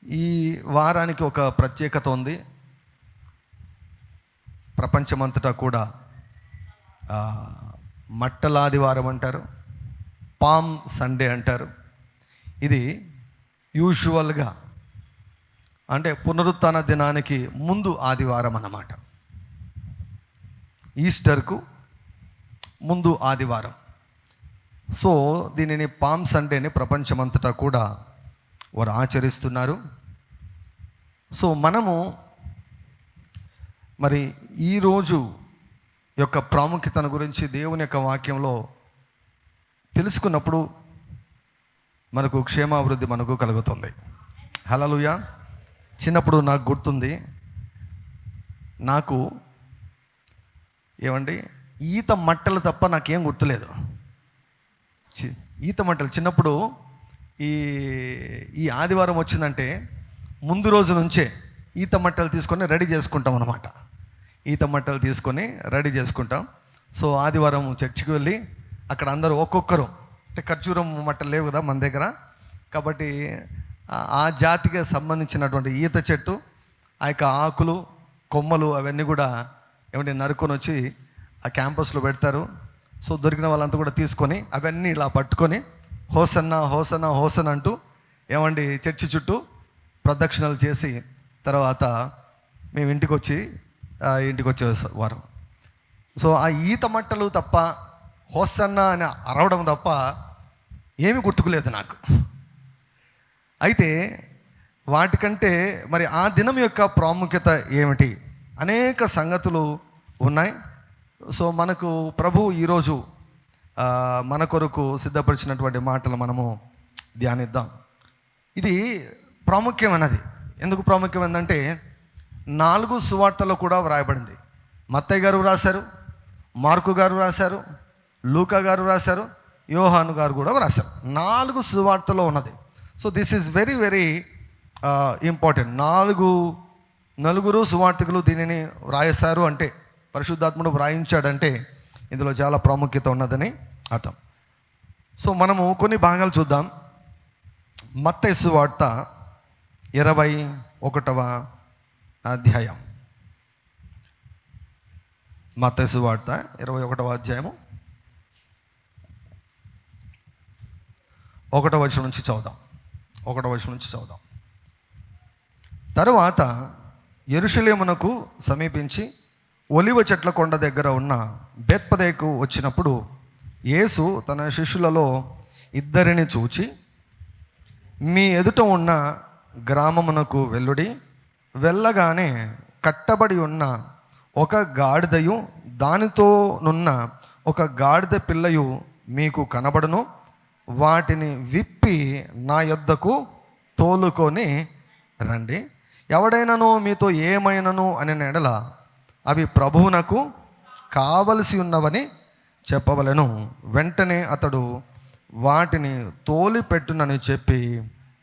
ఈ వారానికి ఒక ప్రత్యేకత ఉంది. ప్రపంచమంతటా కూడా మట్టల ఆదివారం అంటారు, పామ్ సండే అంటారు. ఇది యూజువల్గా అంటే పునరుత్థాన దినానికి ముందు ఆదివారం అన్నమాట. ఈస్టర్కు ముందు ఆదివారం. సో దీనిని పామ్ సండేని ప్రపంచమంతటా కూడా వారు ఆచరిస్తున్నారు. సో మనము మరి ఈరోజు యొక్క ప్రాముఖ్యతను గురించి దేవుని యొక్క వాక్యంలో తెలుసుకున్నప్పుడు మనకు క్షేమాభివృద్ధి మనకు కలుగుతుంది. హల్లెలూయా. చిన్నప్పుడు నాకు గుర్తుంది, నాకు ఏమండి ఈత మట్టలు తప్ప నాకేం గుర్తులేదు. ఈత మట్టలు చిన్నప్పుడు ఈ ఆదివారం వచ్చిందంటే ముందు రోజు నుంచే ఈత మట్టలు తీసుకొని రెడీ చేసుకుంటాం అన్నమాట. ఈత మట్టలు తీసుకొని రెడీ చేసుకుంటాం. సో ఆదివారం చర్చికి వెళ్ళి అక్కడ అందరూ ఒక్కొక్కరు, అంటే ఖర్జూరం మట్టలు లేవు కదా మన దగ్గర, కాబట్టి ఆ జాతికి సంబంధించినటువంటి ఈత చెట్టు, ఆ యొక్క ఆకులు కొమ్మలు అవన్నీ కూడా ఏమంటే నరుకొని వచ్చి ఆ క్యాంపస్లో పెడతారు. సో దొరికిన వాళ్ళంతా కూడా తీసుకొని అవన్నీ ఇలా పట్టుకొని హోసన్నా హోసన్నా హోసన్ అంటూ ఏమండి చర్చి చుట్టూ ప్రదక్షిణలు చేసి తర్వాత మేము ఇంటికి వచ్చే వారం. సో ఆ ఈత మట్టలు తప్ప, హోసన్నా అని అరవడం తప్ప ఏమీ గుర్తుకులేదు నాకు. అయితే వాటికంటే మరి ఆ దినం యొక్క ప్రాముఖ్యత ఏమిటి, అనేక సంగతులు ఉన్నాయి. సో మనకు ప్రభు ఈరోజు మన కొరకు సిద్ధపరిచినటువంటి మాటలు మనము ధ్యానిద్దాం. ఇది ప్రాముఖ్యమైనది. ఎందుకు ప్రాముఖ్యమైందంటే 4 సువార్తలో కూడా వ్రాయబడింది. మత్తయి గారు రాశారు, మార్కు గారు రాశారు, లూకా గారు రాశారు, యోహాను గారు కూడా రాశారు. 4 సువార్తలో ఉన్నది. So this is very very important. 4 సువార్తికులు దీనిని వ్రాయేశారు అంటే, పరిశుద్ధాత్ముడు వ్రాయించాడంటే ఇందులో చాలా ప్రాముఖ్యత ఉన్నదని అర్థం. సో మనము కొన్ని భాగాలు చూద్దాం. మత్తయి సువార్త 21వ అధ్యాయం. మత్తయి సువార్త 21వ అధ్యాయము 1వ వచనం నుంచి చదువుదాం. 1వ వచనం నుంచి చదువుదాం. తరువాత యెరూషలేమునకు సమీపించి ఒలివ చెట్ల కొండ దగ్గర ఉన్న బేత్పదేకు వచ్చినప్పుడు యేసు తన శిష్యులలో 2 చూచి, మీ ఎదుట ఉన్న గ్రామమునకు వెళ్ళుడి, వెళ్ళగానే కట్టబడి ఉన్న ఒక గాడిదయు దానితోనున్న ఒక గాడిద పిల్లయు మీకు కనబడును, వాటిని విప్పి నా యొద్దకు తోలుకొని రండి. ఎవడైనాను మీతో ఏమైనను అనే ఎడల అవి ప్రభువునకు కావలసి ఉన్నవని చెప్పవలెను. వెంటనే అతడు వాటిని తోలిపెట్టునని చెప్పి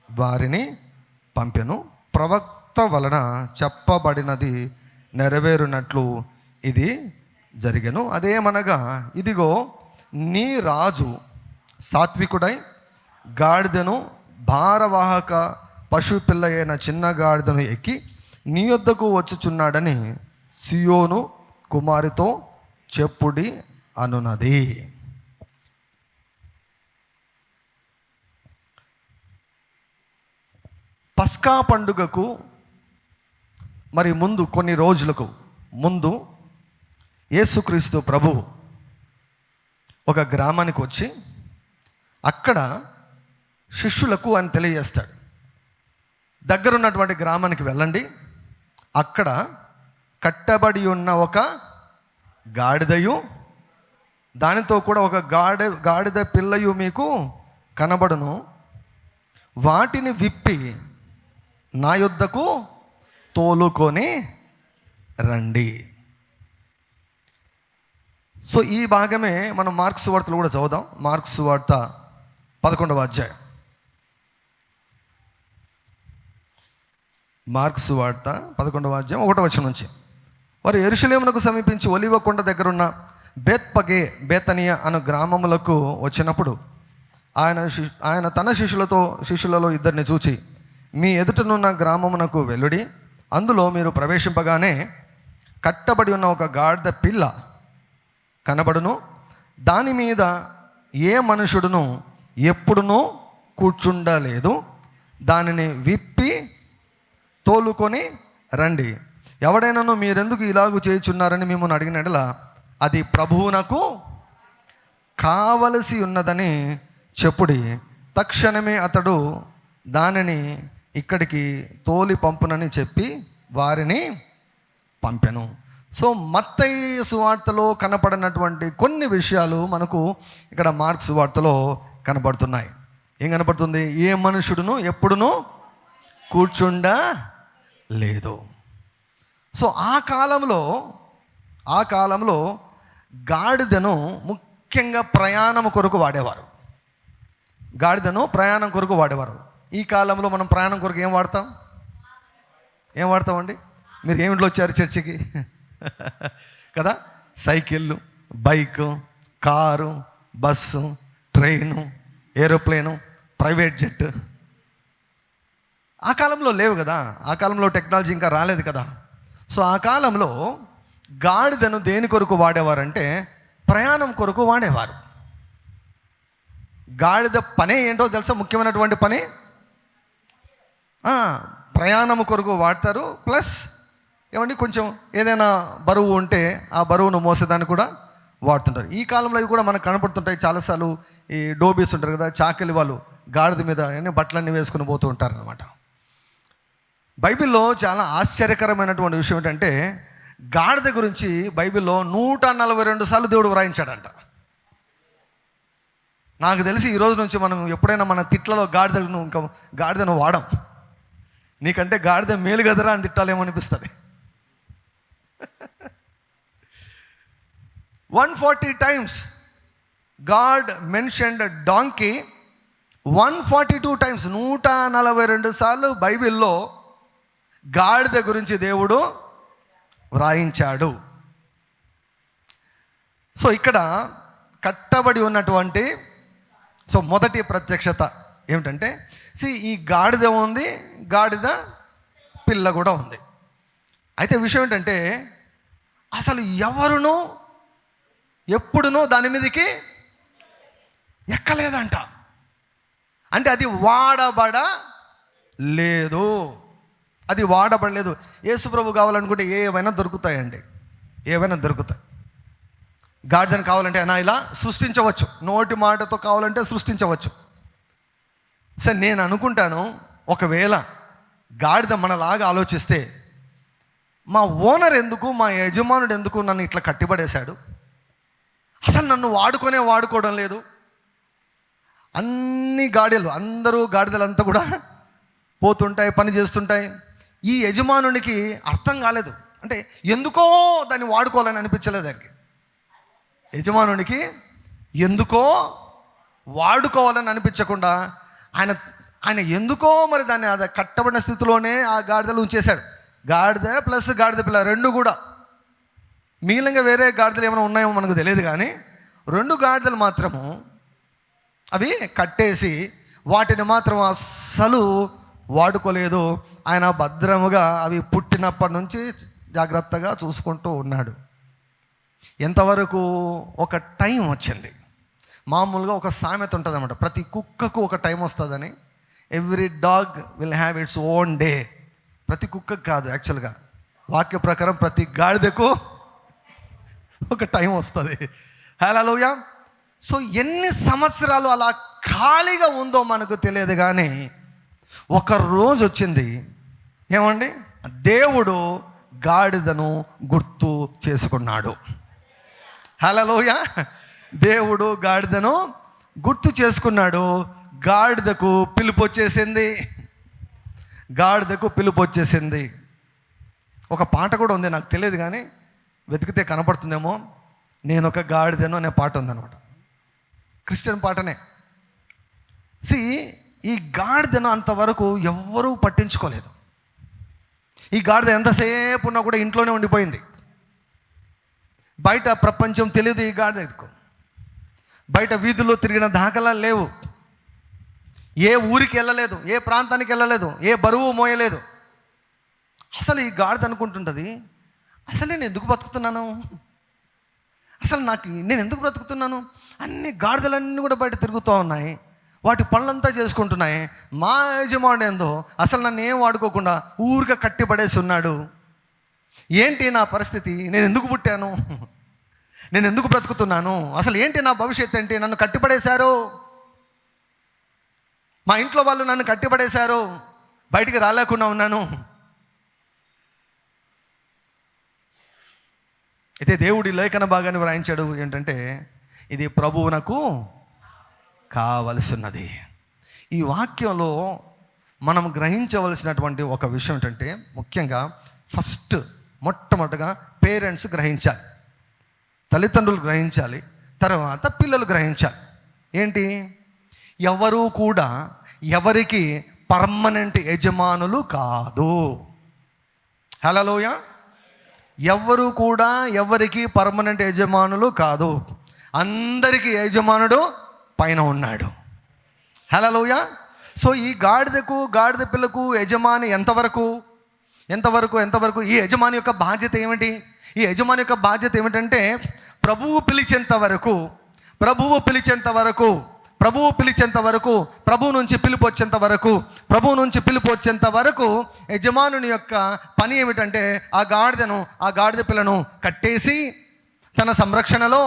వారిని పంపెను. ప్రవక్త వలన చెప్పబడినది నెరవేరునట్లు ఇది జరిగెను. అదేమనగా, ఇదిగో నీ రాజు సాత్వికుడై గాడిదను, భారవాహక పశుపిల్ల అయిన చిన్న గాడిదను ఎక్కి నీ యొద్దకు వచ్చుచున్నాడని సియోను కుమారితో చెప్పుడి అనున్నది. పస్కా పండుగకు మరి ముందు, కొన్ని రోజులకు ముందు యేసుక్రీస్తు ప్రభు ఒక గ్రామానికి వచ్చి అక్కడ శిష్యులకు అని తెలియజేస్తాడు, దగ్గరున్నటువంటి గ్రామానికి వెళ్ళండి, అక్కడ కట్టబడి ఉన్న ఒక గాడిదయు దానితో కూడా ఒక గాడిద పిల్లయు మీకు కనబడును, వాటిని విప్పి నా యొద్దకు తోలుకొని రండి. సో ఈ భాగమే మనం మార్కు సువార్తలో కూడా చదువుదాం. మార్కు సువార్త 11వ అధ్యాయం. మార్కు సువార్త 11వ అధ్యాయం 1వ వచనం నుంచి. వారు యెరూషలేమునకు సమీపించి ఒలివ కొండ దగ్గరున్న బేత్పగే బేతనియ అను గ్రామములకు వచ్చినప్పుడు ఆయన తన శిష్యులలో 2 చూచి, మీ ఎదుటనున్న గ్రామమునకు వెలుడి. అందులో మీరు ప్రవేశింపగానే కట్టబడి ఉన్న ఒక గాడిద పిల్ల కనబడును. దాని మీద ఏ మనుషుడును ఎప్పుడునూ కూర్చుండలేదు. దానిని విప్పి తోలుకొని రండి. ఎవడైనాను మీరెందుకు ఇలాగూ చేయుచున్నారని మిమ్మల్ని అడిగినట్లా అది ప్రభువునకు కావలసి ఉన్నదని చెప్పుడి. తక్షణమే అతడు దానిని ఇక్కడికి తోలి పంపునని చెప్పి వారిని పంపెను. సో మత్తయి సువార్తలో కనపడినటువంటి కొన్ని విషయాలు మనకు ఇక్కడ మార్కు సువార్తలో కనపడుతున్నాయి. ఏం కనపడుతుంది? ఏ మనుషుడును ఎప్పుడునూ కూర్చుండలేదు. సో ఆ కాలంలో గాడిదను ముఖ్యంగా ప్రయాణం కొరకు వాడేవారు. ఈ కాలంలో మనం ప్రయాణం కొరకు ఏం వాడతామండి? మీరు ఏమిట్లో వచ్చారు చర్చికి కదా? సైకిళ్ళు, bike, car, bus, train, aeroplane, private jet. ఆ కాలంలో లేవు కదా, ఆ కాలంలో టెక్నాలజీ ఇంకా రాలేదు కదా. సో ఆ కాలంలో గాడిదను దేని కొరకు వాడేవారంటే ప్రయాణం కొరకు వాడేవారు. గాడిద పనే ఏంటో తెలుసా? ముఖ్యమైనటువంటి పని ప్రయాణం కొరకు వాడతారు. ప్లస్ ఏమండి, కొంచెం ఏదైనా బరువు ఉంటే ఆ బరువును మోసేదాన్ని కూడా వాడుతుంటారు. ఈ కాలంలో ఇవి కూడా మనకు కనపడుతుంటాయి. చాలాసార్లు ఈ డోబీస్ ఉంటారు కదా, చాకలి వాళ్ళు గాడిద మీద బట్టలన్నీ వేసుకుని పోతూ ఉంటారు అనమాట. బైబిల్లో చాలా ఆశ్చర్యకరమైనటువంటి విషయం ఏంటంటే గాడిద గురించి బైబిల్లో 142 సార్లు దేవుడు వ్రాయించాడంట. నాకు తెలిసి ఈ రోజు నుంచి మనం ఎప్పుడైనా మన తిట్లలో గాడిదను వాడం. నీకంటే గాడిద మేలు కదరా అని తిట్టాలేమో అనిపిస్తుంది. 140 times God mentioned donkey. 142 times 142 సార్లు బైబిల్లో గాడిద గురించి దేవుడు వ్రాయించాడు. సో ఇక్కడ కట్టబడి ఉన్నటువంటి మొదటి ప్రత్యక్షత ఏమిటంటే ఈ గాడిద ఉంది, గాడిద పిల్ల కూడా ఉంది. అయితే విషయం ఏంటంటే అసలు ఎవరునూ ఎప్పుడునూ దాని మీదకి ఎక్కలేదంట. అంటే అది వాడబడలేదు. యేసుప్రభు కావాలనుకుంటే ఏవైనా దొరుకుతాయండి, ఏవైనా దొరుకుతాయి. గాడిదను కావాలంటే అయినా ఇలా సృష్టించవచ్చు, నోటి మాటతో కావాలంటే సృష్టించవచ్చు. సరే, నేను అనుకుంటాను ఒకవేళ గాడిద మనలాగా ఆలోచిస్తే మా ఓనర్ ఎందుకు, మా యజమానుడు ఎందుకు నన్ను ఇట్లా కట్టిపడేశాడు? అసలు నన్ను వాడుకోవడం లేదు. అందరూ గాడిదలంతా కూడా పోతుంటాయి, పని చేస్తుంటాయి. ఈ యజమానునికి అర్థం కాలేదు. అంటే ఎందుకో దాన్ని వాడుకోవాలని అనిపించలేదు దానికి. యజమానునికి ఎందుకో వాడుకోవాలని అనిపించకుండా ఆయన ఎందుకో మరి దాన్ని అది కట్టబడిన స్థితిలోనే ఆ గాడిదలు ఉంచేశాడు. గాడిద ప్లస్ గాడిద పిల్ల రెండు కూడా. మిగిలినగా వేరే గాడిదలు ఏమైనా ఉన్నాయేమో మనకు తెలియదు, కానీ 2 గాడిదలు మాత్రము అవి కట్టేసి వాటిని మాత్రం అస్సలు వాడుకోలేదు. ఆయన భద్రముగా అవి పుట్టినప్పటి నుంచి జాగ్రత్తగా చూసుకుంటూ ఉన్నాడు. ఎంతవరకు ఒక టైం వచ్చింది. మామూలుగా ఒక సామెత ఉంటుంది అన్నమాట, ప్రతి కుక్కకు ఒక టైం వస్తుందని. Every dog will have its own day. ప్రతి కుక్కకు కాదు, యాక్చువల్గా వాక్య ప్రకారం ప్రతి గాడిదకు ఒక టైం వస్తుంది. హల్లెలూయా. సో ఎన్ని సంవత్సరాలు అలా ఖాళీగా ఉందో మనకు తెలియదు, కానీ ఒక రోజు వచ్చింది. ఏమండి, దేవుడు గాడిదను గుర్తు చేసుకున్నాడు. హల్లెలూయా. దేవుడు గాడిదను గుర్తు చేసుకున్నాడు. గాడిదకు పిలుపు వచ్చేసింది. ఒక పాట కూడా ఉంది, నాకు తెలియదు కానీ వెతికితే కనపడుతుందేమో. నేను ఒక గాడిదను అనే పాట ఉందన్నమాట, క్రిస్టియన్ పాటనే. ఈ గాడిదను అంతవరకు ఎవ్వరూ పట్టించుకోలేదు. ఈ గాడిద ఎంతసేపు ఉన్నా కూడా ఇంట్లోనే ఉండిపోయింది. బయట ప్రపంచం తెలియదు ఈ గాడిదకు. బయట వీధుల్లో తిరిగిన దాఖలాలు లేవు. ఏ ఊరికి వెళ్ళలేదు, ఏ ప్రాంతానికి వెళ్ళలేదు, ఏ బరువు మోయలేదు. అసలు ఈ గాడిద అనుకుంటుంటుంది, అసలు నేను ఎందుకు బతుకుతున్నాను, అసలు నేను ఎందుకు బ్రతుకుతున్నాను, అన్ని గాడిదలన్నీ కూడా బయట తిరుగుతూ ఉన్నాయి, వాటి పనులంతా చేసుకుంటున్నాయి. మా యజమానుడు ఏందో అసలు నన్ను ఏం వాడుకోకుండా ఊరిగా కట్టిపడేసి ఉన్నాడు. ఏంటి నా పరిస్థితి, నేను ఎందుకు పుట్టాను, నేను ఎందుకు బ్రతుకుతున్నాను, అసలు ఏంటి నా భవిష్యత్తు ఏంటి, నన్ను కట్టిపడేశారు, మా ఇంట్లో వాళ్ళు నన్ను కట్టిపడేశారు, బయటికి రాలేకుండా ఉన్నాను. అయితే దేవుడి లేఖన భాగాన్ని వ్రాయించాడు ఏంటంటే, ఇది ప్రభువునకు కావలసినది. ఈ వాక్యంలో మనం గ్రహించవలసినటువంటి ఒక విషయం ఏంటంటే, ముఖ్యంగా మొట్టమొదటిగా పేరెంట్స్ గ్రహించాలి, తల్లిదండ్రులు గ్రహించాలి, తర్వాత పిల్లలు గ్రహించాలి. ఏంటి, ఎవరు కూడా ఎవరికి పర్మనెంట్ యజమానులు కాదు. హల్లెలూయా. ఎవ్వరు కూడా ఎవరికి పర్మనెంట్ యజమానులు కాదు. అందరికీ యజమానుడు పైన ఉన్నాడు. హల్లెలూయా. సో ఈ గాడిద పిల్లకు యజమాని ఎంతవరకు ఈ యజమాని యొక్క బాధ్యత ఏమిటి? ఈ యజమాని యొక్క బాధ్యత ఏమిటంటే, ప్రభువు పిలిచేంత వరకు, ప్రభువు నుంచి పిలుపు వచ్చేంత వరకు యజమానుని యొక్క పని ఏమిటంటే, ఆ గాడిద పిల్లను కట్టేసి తన సంరక్షణలో,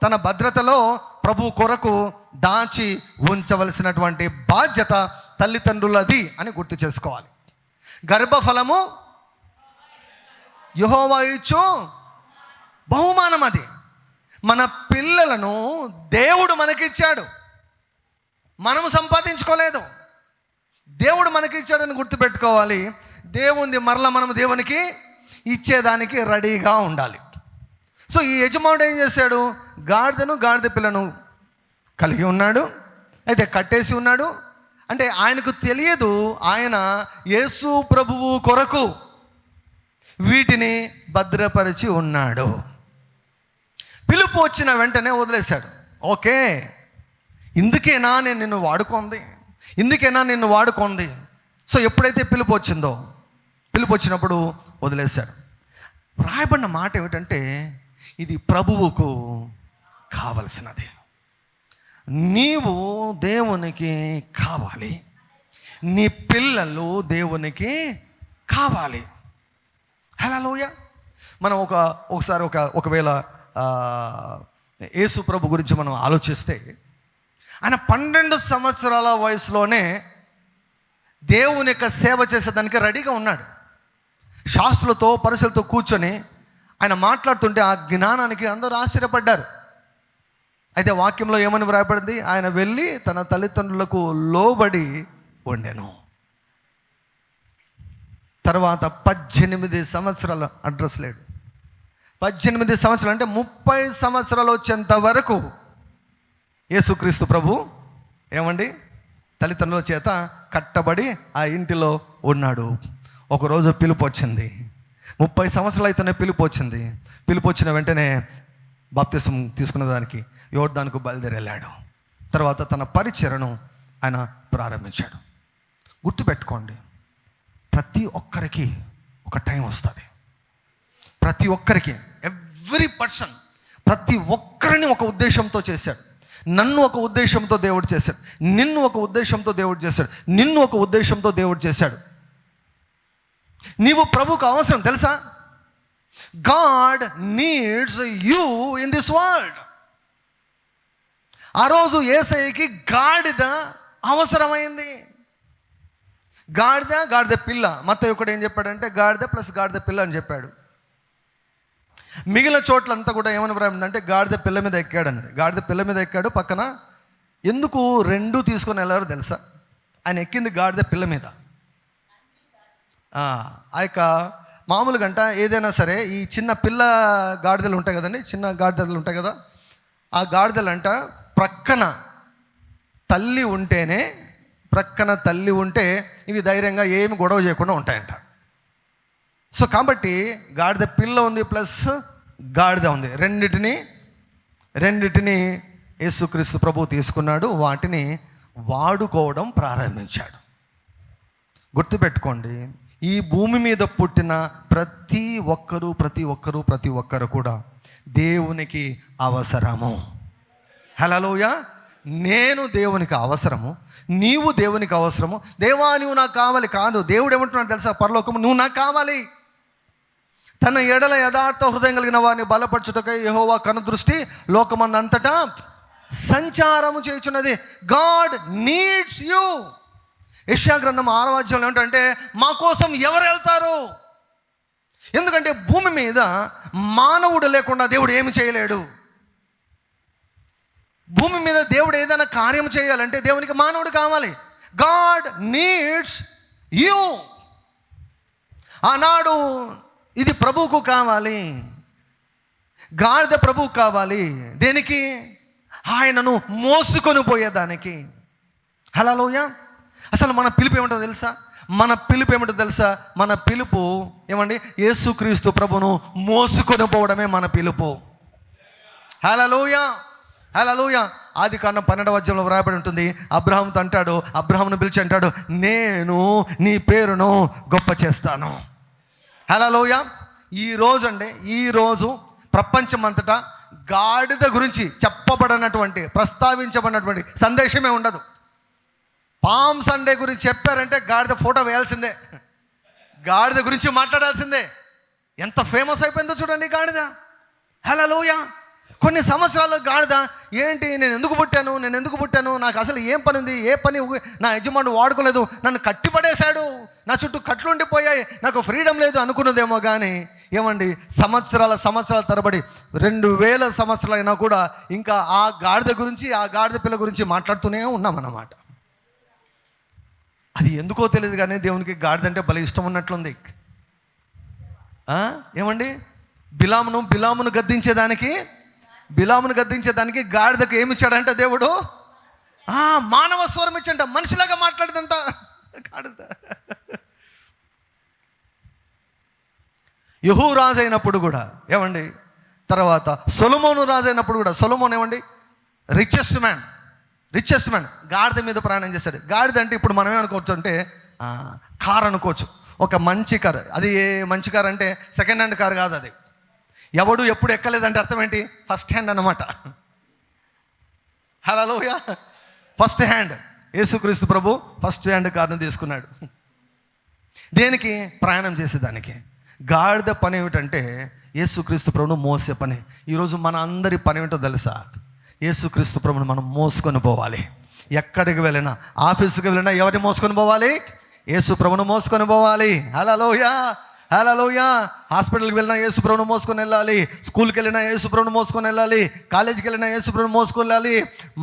తన భద్రతలో ప్రభువు కొరకు దాచి ఉంచవలసినటువంటి బాధ్యత తల్లిదండ్రులది అని గుర్తు చేసుకోవాలి. గర్భఫలము యెహోవా ఇచ్చు బహుమానం. అది మన పిల్లలను దేవుడు మనకిచ్చాడు, మనము సంపాదించుకోలేదు, దేవుడు మనకిచ్చాడని గుర్తుపెట్టుకోవాలి. దేవుంది మరలా మనం దేవునికి ఇచ్చేదానికి రెడీగా ఉండాలి. సో ఈ యజమానుడు ఏం చేశాడు, గాడిద పిల్లను కలిగి ఉన్నాడు, అయితే కట్టేసి ఉన్నాడు. అంటే ఆయనకు తెలియదు, ఆయన యేసు ప్రభువు కొరకు వీటిని భద్రపరిచి ఉన్నాడు. పిలుపు వచ్చిన వెంటనే వదిలేశాడు. ఓకే, ఇందుకేనా నేను నిన్ను వాడుకుంది, సో ఎప్పుడైతే పిలుపు వచ్చినప్పుడు వదిలేశాడు. రాయబడిన మాట ఏమిటంటే, ఇది ప్రభువుకు కావలసినది. నీవు దేవునికి కావాలి, నీ పిల్లలు దేవునికి కావాలి. హల్లెలూయా. మనం ఒకవేళ యేసు ప్రభు గురించి మనం ఆలోచిస్తే, ఆయన 12 సంవత్సరాల వయసులోనే దేవుని యొక్క సేవ చేసేదానికి రెడీగా ఉన్నాడు. శాస్త్రులతో పరిశీలతో కూర్చొని ఆయన మాట్లాడుతుంటే ఆ జ్ఞానానికి అందరూ ఆశ్చర్యపడ్డారు. అయితే వాక్యంలో ఏమని వ్రాయబడింది, ఆయన వెళ్ళి తన తల్లిదండ్రులకు లోబడి ఉండెను. తర్వాత 18 సంవత్సరాల అడ్రస్ లేడు. 18 సంవత్సరాలు అంటే 30 సంవత్సరాలు వచ్చేంత వరకు యేసుక్రీస్తు ప్రభు తల్లిదండ్రుల చేత కట్టబడి ఆ ఇంటిలో ఉన్నాడు. ఒకరోజు పిలుపు వచ్చింది. 30 సంవత్సరాలు అయితేనే పిలుపు వచ్చిన వెంటనే బాప్తిసం తీసుకున్న దానికి యోర్దానుకు బయలుదేరి వెళ్ళాడు. తర్వాత తన పరిచర్యను ఆయన ప్రారంభించాడు. గుర్తుపెట్టుకోండి, ప్రతి ఒక్కరికి ఒక టైం వస్తుంది. ప్రతి ఒక్కరికి, ఎవ్రీ పర్సన్, ప్రతి ఒక్కరిని ఒక ఉద్దేశంతో చేశాడు. నన్ను ఒక ఉద్దేశంతో దేవుడు చేశాడు, నిన్ను ఒక ఉద్దేశంతో దేవుడు చేశాడు, నిన్ను ఒక ఉద్దేశంతో దేవుడు చేశాడు. నీవు ప్రభుకు అవసరం తెలుసా? God needs you in this world. ఆ రోజు యేసయ్యకి గాడిద అవసరమైంది. గాడిద పిల్ల. మత్తయి ఒకటి ఏం చెప్పాడంటే, గాడిద ప్లస్ గాడిద పిల్ల అని చెప్పాడు. మిగిలిన చోట్లంతా కూడా ఏమని వ్రాయిందంటే, గాడిద పిల్ల మీద ఎక్కాడు అనేది. గాడిద పిల్ల మీద ఎక్కాడు. పక్కన ఎందుకు 2 తీసుకొని వెళ్ళారో తెలుసా? ఆయన ఎక్కింది గాడిద పిల్ల మీద. ఆ యొక్క మామూలుగా ఏదైనా సరే ఈ చిన్న పిల్ల గాడిదలు ఉంటాయి కదండి, చిన్న గాడిదలు ఉంటాయి కదా, ఆ గాడిదలు ప్రక్కన తల్లి ఉంటే ఇవి ధైర్యంగా ఏమి గొడవ చేయకుండా ఉంటాయంట. సో కాబట్టి గాడిద పిల్ల ఉంది ప్లస్ గాడిద ఉంది, రెండిటిని యేసుక్రీస్తు ప్రభువు తీసుకున్నాడు. వాటిని వాడుకోవడం ప్రారంభించాడు. గుర్తుపెట్టుకోండి, ఈ భూమి మీద పుట్టిన ప్రతి ఒక్కరు కూడా దేవునికి అవసరము. హల్లెలూయా. నేను దేవునికి అవసరము, నీవు దేవునికి అవసరము. దేవా నువ్వు నాకు కావాలి కాదు, దేవుడు ఏమంటున్నాడు తెలుసా? పరలోకము, నువ్వు నాకు కావాలి. తన ఎడల యథార్థ హృదయం కలిగిన వారిని బలపరచుటకై యెహోవా కనుదృష్టి లోకమందంతటా సంచారము చేయుచున్నది. God needs you. యెషయా గ్రంథం 6వ అధ్యాయంలో ఏంటంటే, మా కోసం ఎవరు వెళ్తారు? ఎందుకంటే భూమి మీద మానవుడు లేకుండా దేవుడు ఏమి చేయలేడు. భూమి మీద దేవుడు ఏదైనా కార్యం చేయాలంటే దేవునికి మానవుడు కావాలి. God needs you. ఆనాడు ఇది ప్రభువుకు కావాలి, గాడిద ప్రభువుకు కావాలి. దేనికి? ఆయనను మోసుకొని పోయేదానికి. హల్లెలూయా. అసలు మన పిలుపు ఏమిటో తెలుసా? మన పిలుపు ఏమండి? యేసుక్రీస్తు ప్రభును మోసుకొని పోవడమే మన పిలుపు. హల్లెలూయా, హల్లెలూయా. ఆదికాండం 12వ అధ్యాయంలో వ్రాయబడి ఉంటుంది. అబ్రహాముతో అంటాడు, అబ్రహామును పిలిచి అంటాడు, నేను నీ పేరును గొప్ప చేస్తాను. హల్లెలూయా. ఈరోజు ప్రపంచమంతటా గాడిద గురించి చెప్పబడినటువంటి, ప్రస్తావించబడినటువంటి సందేశమే ఉండదు. పామ్ సండే గురించి చెప్పారంటే గాడిద ఫోటో వేయాల్సిందే, గాడిద గురించి మాట్లాడాల్సిందే. ఎంత ఫేమస్ అయిపోయిందో చూడండి గాడిద. హల్లెలూయా. కొన్ని సంవత్సరాల్లో గాడిద ఏంటి, నేను ఎందుకు పుట్టాను, నాకు అసలు ఏం పని ఉంది, ఏ పని నా యజమానుడు వాడుకోలేదు, నన్ను కట్టిపడేశాడు, నా చుట్టూ కట్లు ఉండిపోయాయి, నాకు ఫ్రీడమ్ లేదు అనుకున్నదేమో. కానీ ఏమండి, సంవత్సరాల తరబడి 2000 సంవత్సరాలైనా కూడా ఇంకా ఆ గాడిద గురించి, ఆ గాడిద పిల్ల గురించి మాట్లాడుతూనే ఉన్నామన్నమాట. అది ఎందుకో తెలియదు కానీ దేవునికి గాడిద అంటే భలే ఇష్టం ఉన్నట్లుంది. ఏమండి, బిలామును గద్దించేదానికి గాడిదకు ఏమి ఇచ్చాడంట దేవుడు? మానవ స్వరం ఇచ్చంట, మనిషిలాగా మాట్లాడదంట గాడిద. యెహూ రాజు అయినప్పుడు కూడా ఏమండి, తర్వాత సొలొమోను రాజు అయినప్పుడు కూడా, సొలొమోను ఏమండి రిచెస్ట్ మ్యాన్ గాడిద మీద ప్రయాణం చేశాడు. గాడిద అంటే ఇప్పుడు మనం ఏమనుకోవచ్చు అంటే కార్ అనుకోవచ్చు, ఒక మంచి కార్. అది ఏ మంచి కార్ అంటే సెకండ్ హ్యాండ్ కార్ కాదు, అది ఎవడు ఎప్పుడు ఎక్కలేదంటే అర్థం ఏంటి? ఫస్ట్ హ్యాండ్ అన్నమాట. హల్లెలూయా. First hand. యేసుక్రీస్తు ప్రభు ఫస్ట్ హ్యాండ్ కార్ను తీసుకున్నాడు. దేనికి? ప్రయాణం చేసేదానికి. గాడిద పని ఏమిటంటే యేసుక్రీస్తు ప్రభును మోసే పని. ఈరోజు మన అందరి పని ఏమిటో తెలుసా? యేసుక్రీస్తు ప్రభును మనం మోసుకొని పోవాలి. ఎక్కడికి వెళ్ళినా, ఆఫీసుకి వెళ్ళినా ఎవరిని మోసుకొని పోవాలి? యేసు ప్రభును మోసుకొని పోవాలి. హల్లెలూయా, హల్లెలూయా. హాస్పిటల్కి వెళ్ళినా యేసు ప్రభును మోసుకొని వెళ్ళాలి, స్కూల్కి వెళ్ళినా యేసు ప్రభును మోసుకొని వెళ్ళాలి, కాలేజీకి వెళ్ళినా యేసు ప్రభును మోసుకొని వెళ్ళాలి,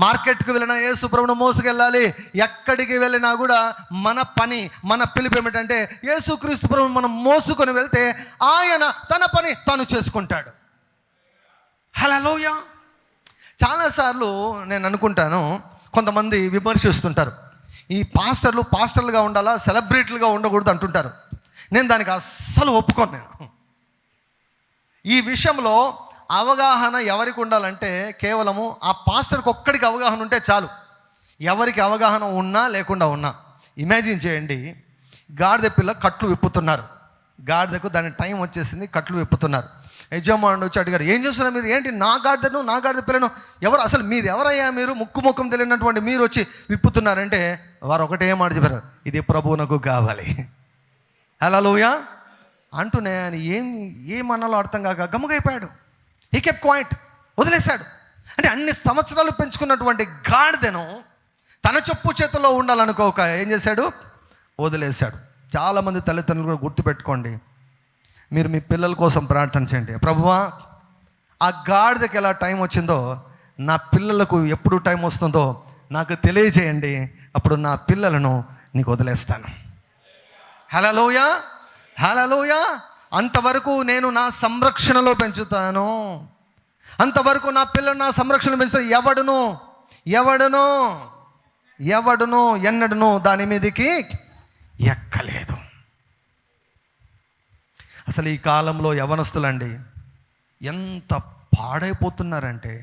మార్కెట్కి వెళ్ళినా యేసు ప్రభును మోసుకెళ్ళాలి. ఎక్కడికి వెళ్ళినా కూడా మన పని, మన పిలుపు ఏమిటంటే యేసుక్రీస్తు ప్రభును మనం మోసుకొని వెళ్తే ఆయన తన పని తాను చేసుకుంటాడు. హల్లెలూయా. చాలాసార్లు నేను అనుకుంటాను, కొంతమంది విమర్శిస్తుంటారు, ఈ పాస్టర్లుగా ఉండాలా, సెలబ్రిటీలుగా ఉండకూడదు అంటుంటారు. నేను దానికి అస్సలు ఒప్పుకోను. నేను ఈ విషయంలో అవగాహన ఎవరికి ఉండాలంటే కేవలము ఆ పాస్టర్కి ఒక్కడికి అవగాహన ఉంటే చాలు. ఎవరికి అవగాహన ఉన్నా లేకుండా ఉన్నా. ఇమాజిన్ చేయండి, గాడిద పిల్ల కట్లు విప్పుతున్నారు. గాడిదకు దాని టైం వచ్చేసింది, కట్లు విప్పుతున్నారు. యజమానుడు వచ్చి అడిగాడు, ఏం చేస్తున్నారు మీరు? ఏంటి నా గాడిద పిల్లను ఎవరు, అసలు మీరు ఎవరయ్యా, మీరు ముఖం తెలియనటువంటి మీరు వచ్చి విప్పుతున్నారంటే వారు ఒకటే మాట చెప్పారు, ఇది ప్రభువునకు కావాలి. హల్లెలూయా అంటూనే ఆయన ఏమన్నాలో అర్థం కాక గమ్ముగైపోయాడు. హీ కెప్ట్ క్వైట్, వదిలేశాడు. అంటే అన్ని సంవత్సరాలు పెంచుకున్నటువంటి గాడిదను తన చెప్పు చేతిలో ఉండాలనుకోక ఏం చేశాడు? వదిలేశాడు. చాలామంది తల్లిదండ్రులు కూడా గుర్తుపెట్టుకోండి, మీరు మీ పిల్లల కోసం ప్రార్థన చేయండి. ప్రభువా, ఆ గాడిదకి ఎలా టైం వచ్చిందో నా పిల్లలకు ఎప్పుడు టైం వస్తుందో నాకు తెలియజేయండి, అప్పుడు నా పిల్లలను నీకు వదిలేస్తాను. హల్లెలూయా, హల్లెలూయా. అంతవరకు నేను నా సంరక్షణలో పెంచుతాను, అంతవరకు నా పిల్లలు నా సంరక్షణలో పెంచుతాను. ఎవడును ఎన్నడను దాని మీదకి ఎక్కలేదు. అసలు ఈ కాలంలో యవనస్తులండి ఎంత పాడైపోతున్నారంటే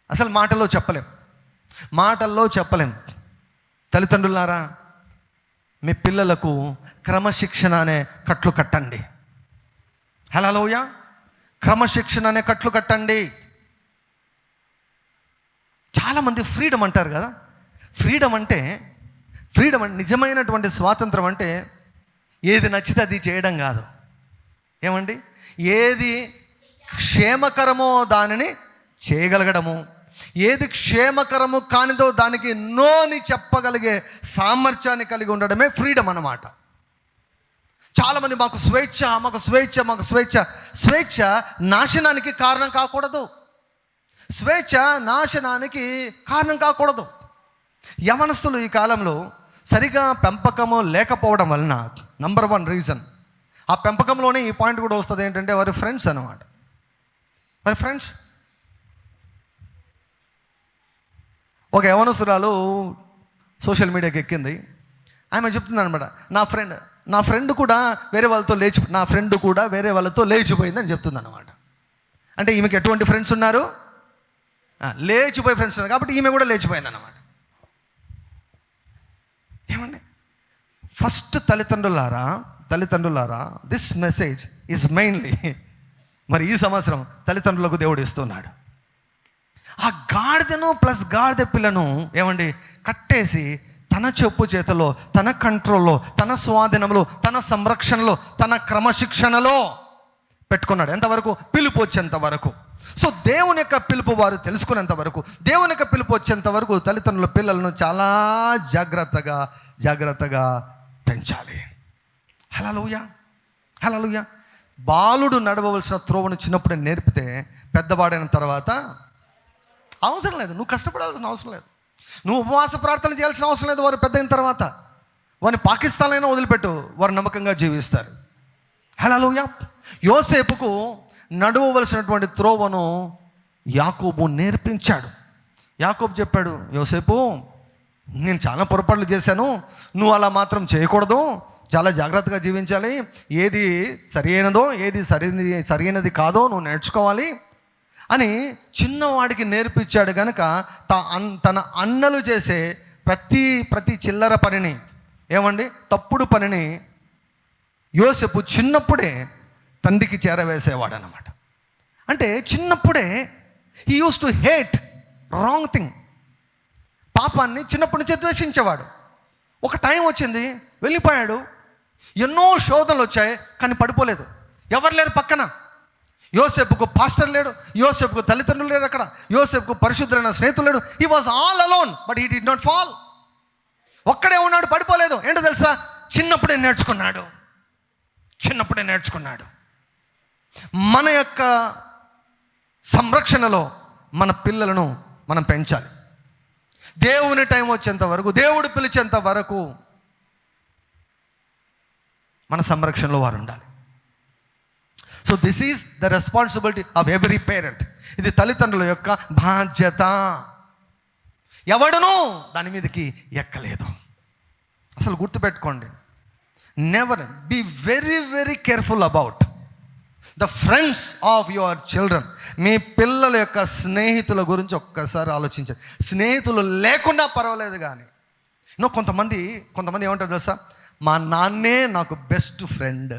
అసలు మాటల్లో చెప్పలేం. తల్లిదండ్రులారా, మీ పిల్లలకు క్రమశిక్షణ అనే కట్లు కట్టండి. హల్లెలూయా. క్రమశిక్షణ అనే కట్లు కట్టండి. చాలామంది ఫ్రీడమ్ అంటారు కదా. ఫ్రీడమ్ అంటే నిజమైనటువంటి స్వాతంత్రం అంటే ఏది నచ్చితే అది చేయడం కాదు. ఏమండి? ఏది క్షేమకరమో దానిని చేయగలగడము, ఏది క్షేమకరము కానిదో దానికి నో అని చెప్పగలిగే సామర్థ్యాన్ని కలిగి ఉండడమే ఫ్రీడమ్ అన్నమాట. చాలామంది మాకు స్వేచ్ఛ నాశనానికి కారణం కాకూడదు. స్వేచ్ఛ నాశనానికి కారణం కాకూడదు. యవనస్తులు ఈ కాలంలో సరిగా పెంపకము లేకపోవడం వలన నంబర్ 1 రీజన్, ఆ పెంపకంలోనే ఈ పాయింట్ కూడా వస్తుంది ఏంటంటే వారి ఫ్రెండ్స్ అన్నమాట. వారి ఫ్రెండ్స్. ఒక యవనస్తురాలు సోషల్ మీడియాకి ఎక్కింది. ఆమె చెప్తుంది అనమాట, నా ఫ్రెండ్ కూడా వేరే వాళ్ళతో లేచిపోయింది అని చెప్తుంది అనమాట. అంటే ఈమెకి ఎటువంటి ఫ్రెండ్స్ ఉన్నారు? లేచిపోయే ఫ్రెండ్స్ ఉన్నారు, కాబట్టి ఈమె కూడా లేచిపోయింది అన్నమాట. ఏమండి? ఫస్ట్ తల్లిదండ్రులారా, దిస్ మెసేజ్ ఈజ్ మెయిన్లీ మరి ఈ సంవత్సరం తల్లిదండ్రులకు దేవుడు ఇస్తున్నాడు. ఆ గాడిదను ప్లస్ గాడిద పిల్లను ఏమండి కట్టేసి తన చెప్పు చేతిలో, తన కంట్రోల్లో, తన స్వాధీనంలో, తన సంరక్షణలో, తన క్రమశిక్షణలో పెట్టుకున్నాడు. ఎంతవరకు? పిలుపు వచ్చేంత వరకు. సో దేవుని యొక్క పిలుపు వారు తెలుసుకునేంత వరకు, దేవుని యొక్క పిలుపు వచ్చేంత వరకు తల్లిదండ్రుల పిల్లలను చాలా జాగ్రత్తగా పెంచాలి. హల్లెలూయా. బాలుడు నడవవలసిన త్రోవను చిన్నప్పుడే నేర్పితే పెద్దవాడైన తర్వాత అవసరం లేదు, నువ్వు కష్టపడాల్సిన అవసరం లేదు, నువ్వు ఉపవాస ప్రార్థన చేయాల్సిన అవసరం లేదు. వారు పెద్ద అయిన తర్వాత వారిని పాకిస్తాన్లైనా వదిలిపెట్టు, వారు నమ్మకంగా జీవిస్తారు. హల్లెలూయా. యోసేపుకు నడవవలసినటువంటి త్రోవను యాకోబు నేర్పించాడు. యాకోబు చెప్పాడు, యోసేపు నేను చాలా పొరపాట్లు చేశాను, నువ్వు అలా మాత్రం చేయకూడదు, చాలా జాగ్రత్తగా జీవించాలి, ఏది సరి అయినదో ఏది సరైనది కాదో నువ్వు నేర్చుకోవాలి అని చిన్నవాడికి నేర్పించాడు. కనుక తన అన్నలు చేసే ప్రతి చిల్లర పనిని, ఏమండి తప్పుడు పనిని యోసేపు చిన్నప్పుడే తండ్రికి చేరవేసేవాడు అన్నమాట. అంటే చిన్నప్పుడే he use to hate wrong thing. పాపాన్ని చిన్నప్పటి నుంచి ద్వేషించేవాడు. ఒక టైం వచ్చింది, వెళ్ళిపోయాడు. ఎన్నో శోధనలు వచ్చాయి, కానీ పడిపోలేదు. ఎవరు లేరు పక్కన. యోసేపుకు పాస్టర్ లేడు, యోసేపుకు తల్లిదండ్రులు లేరు, అక్కడ యోసేపుకు పరిశుద్ధులైన స్నేహితులు లేడు. He was all alone but he did not fall. ఒక్కడే ఉన్నాడు, పడిపోలేదు. ఏంటో తెలుసా? చిన్నప్పుడే నేర్చుకున్నాడు. మన యొక్క సంరక్షణలో మన పిల్లలను మనం పెంచాలి. దేవుని టైం వచ్చేంత వరకు, దేవుడు పిలిచేంత వరకు మన సంరక్షణలో వారు ఉండాలి. So this is the responsibility of every parent. ఇది తల్లిదండ్రుల యొక్క బాధ్యత. ఎవడునూ దాని మీదకి ఎక్కలేదు. అసలు గుర్తుపెట్టుకోండి, never be very careful about the friends of your children. మీ పిల్లల యొక్క స్నేహితుల గురించి ఒక్కసారి ఆలోచించండి. స్నేహితులు లేకుండా పర్వాలేదు, కానీ కొంతమంది ఏమంటారు తెలుసా? మా నాన్నే నాకు బెస్ట్ ఫ్రెండ్,